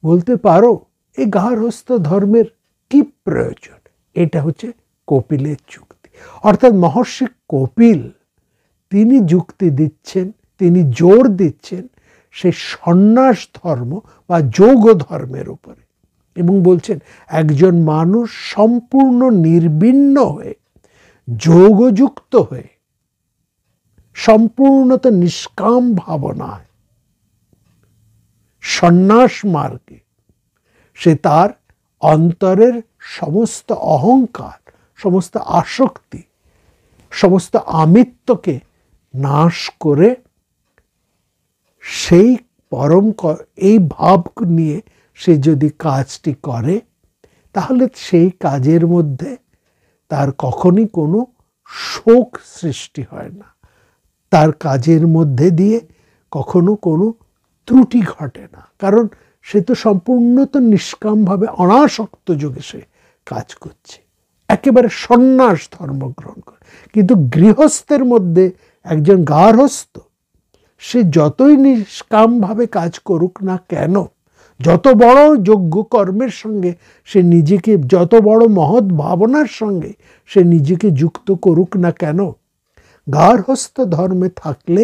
বলতে পারো এই গার্হস্থ্য ধর্মের কি প্রয়োজন? এটা হচ্ছে কপিলের যুক্তি। অর্থাৎ মহর্ষি কপিল তিনি যুক্তি দিচ্ছেন, তিনি জোর দিচ্ছেন সেই সন্ন্যাস ধর্ম বা যোগ ধর্মের উপরে, এবং বলছেন একজন মানুষ সম্পূর্ণ নির্বিণ্ণ হয়ে, যোগযুক্ত হয়ে, সম্পূর্ণত নিষ্কাম ভাবনায়, সন্ন্যাস মার্গে সে তার অন্তরের সমস্ত অহংকার, সমস্ত আসক্তি, সমস্ত আমিত্বকে নাশ করে সেই পরম এই ভাব নিয়ে সে যদি কাজটি করে, তাহলে সেই কাজের মধ্যে তার কখনই কোনো শোক সৃষ্টি হয় না, তার কাজের মধ্যে দিয়ে কখনো কোনো ত্রুটি ঘটে না, কারণ সে তো সম্পূর্ণত নিষ্কামভাবে অনাসক্ত যোগে সে কাজ করছে, একেবারে সন্ন্যাস ধর্ম গ্রহণ করে। কিন্তু গৃহস্থের মধ্যে একজন গার্হস্থ সে যতই নিষ্কামভাবে কাজ করুক না কেন, যত বড় যোগ্য কর্মের সঙ্গে সে নিজেকে, যত বড় মহৎ ভাবনার সঙ্গে সে নিজেকে যুক্ত করুক না কেন, গার্হস্থ ধর্মে থাকলে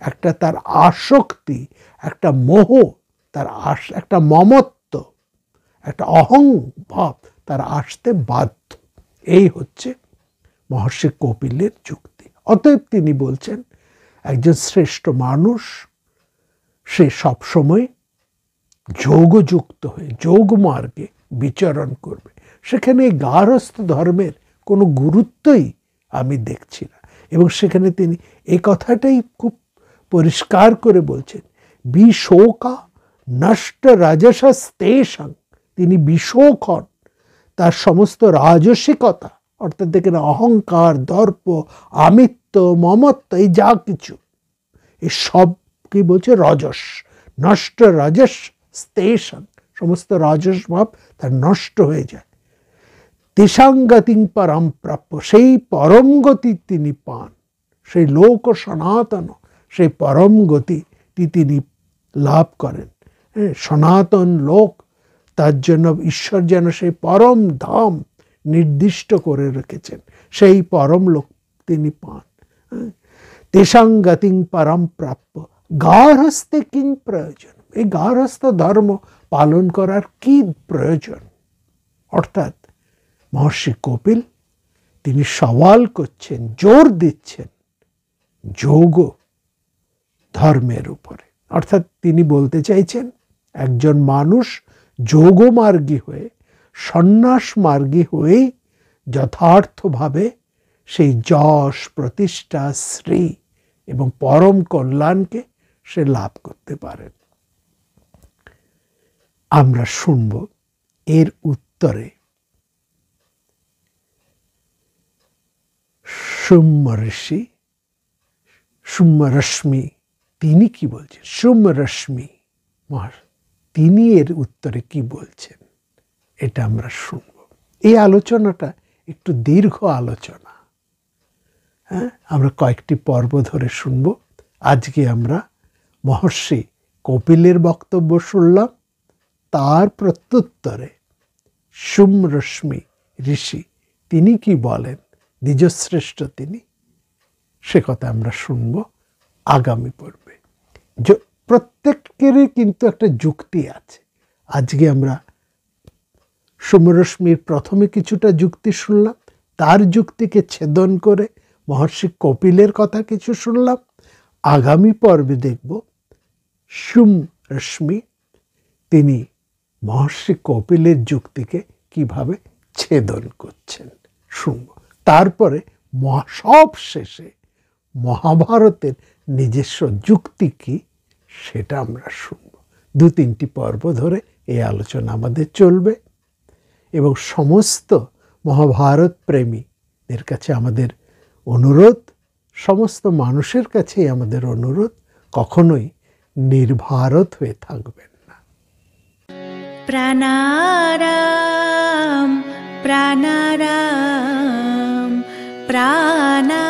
একটা তার আসক্তি, একটা মোহ, তার একটা মমত্ব, একটা অহংভাব তার আসতে বাধ্য। এই হচ্ছে মহর্ষি কপিলের যুক্তি। অতএব তিনি বলছেন একজন শ্রেষ্ঠ মানুষ সে সবসময় যোগযুক্ত হয়ে যোগ মার্গে বিচরণ করবে। সেখানে গার্হস্থ ধর্মের কোনো গুরুত্বই আমি দেখছি না, এবং সেখানে তিনি এই কথাটাই খুব পরিষ্কার করে বলছেন, বিশোকা নষ্ট রাজসস্তেষাং, তিনি বিশোক হন, তার সমস্ত রাজসিকতা, অর্থাৎ দেখেন অহংকার, দর্প, আমিত্ব, মমত্ব, এই যা কিছু, এই সব কি বলছে রজস, নষ্ট রাজস স্তেষাং, সমস্ত রাজস ভাব তার নষ্ট হয়ে যায়। তেষাঙ্গতিং পরম প্রাপ্য, সেই পরম গতি তিনি পান, সেই লোক সনাতন, সেই পরম গতিটি তিনি লাভ করেন। সনাতন লোক, তার জন্য ঈশ্বর যেন সেই পরম ধাম নির্দিষ্ট করে রেখেছেন, সেই পরম লোক তিনি পান। তেষাঙ্গতিং পরম প্রাপ্য গার্হস্থে কিং প্রয়োজন, এই গার্হস্থ ধর্ম পালন করার কি প্রয়োজন? অর্থাৎ মহর্ষি কপিল তিনি সওয়াল করছেন, জোর দিচ্ছেন যোগ ধর্মের উপরে। অর্থাৎ তিনি বলতে চাইছেন একজন মানুষ যোগমার্গী হয়ে, সন্ন্যাস মার্গী হয়েই যথার্থভাবে সেই যশ, প্রতিষ্ঠা, শ্রী এবং পরম কল্যাণকে সে লাভ করতে পারেন। আমরা শুনব এর উত্তরে সুম্যঋষি, সুম্যরশ্মি তিনি কি বলছেন, সুম্যরশ্মি তিনি এর উত্তরে কি বলছেন, এটা আমরা শুনব। এই আলোচনাটা একটু দীর্ঘ আলোচনা, আমরা কয়েকটি পর্ব ধরে শুনব। আজকে আমরা মহর্ষি কপিলের বক্তব্য শুনলাম, তার প্রত্যুত্তরে সুম্যরশ্মি ঋষি তিনি কি বলেন, দ্বিজশ্রেষ্ঠ তিনি, সে কথা আমরা শুনব আগামী পর্বে। প্রত্যেকেরই কিন্তু একটা যুক্তি আছে। আজকে আমরা সুম্যরশ্মির প্রথমে কিছুটা যুক্তি শুনলাম, তার যুক্তিকে ছেদন করে মহর্ষি কপিলের কথা কিছু শুনলাম। আগামী পর্বে দেখব সুম্যরশ্মি তিনি মহর্ষি কপিলের যুক্তিকে কিভাবে ছেদন করছেন শুনব। তারপরে সব শেষে মহাভারতের নিজস্ব যুক্তি কি সেটা আমরা শুনব। 2-3টি পর্ব ধরে এই আলোচনা আমাদের চলবে, এবং সমস্ত মহাভারত প্রেমীদের কাছে আমাদের অনুরোধ, সমস্ত মানুষের কাছেই আমাদের অনুরোধ, কখনোই নির্ভারত হয়ে থাকবেন না। প্রাণারাম প্রাণারাম প্রাণা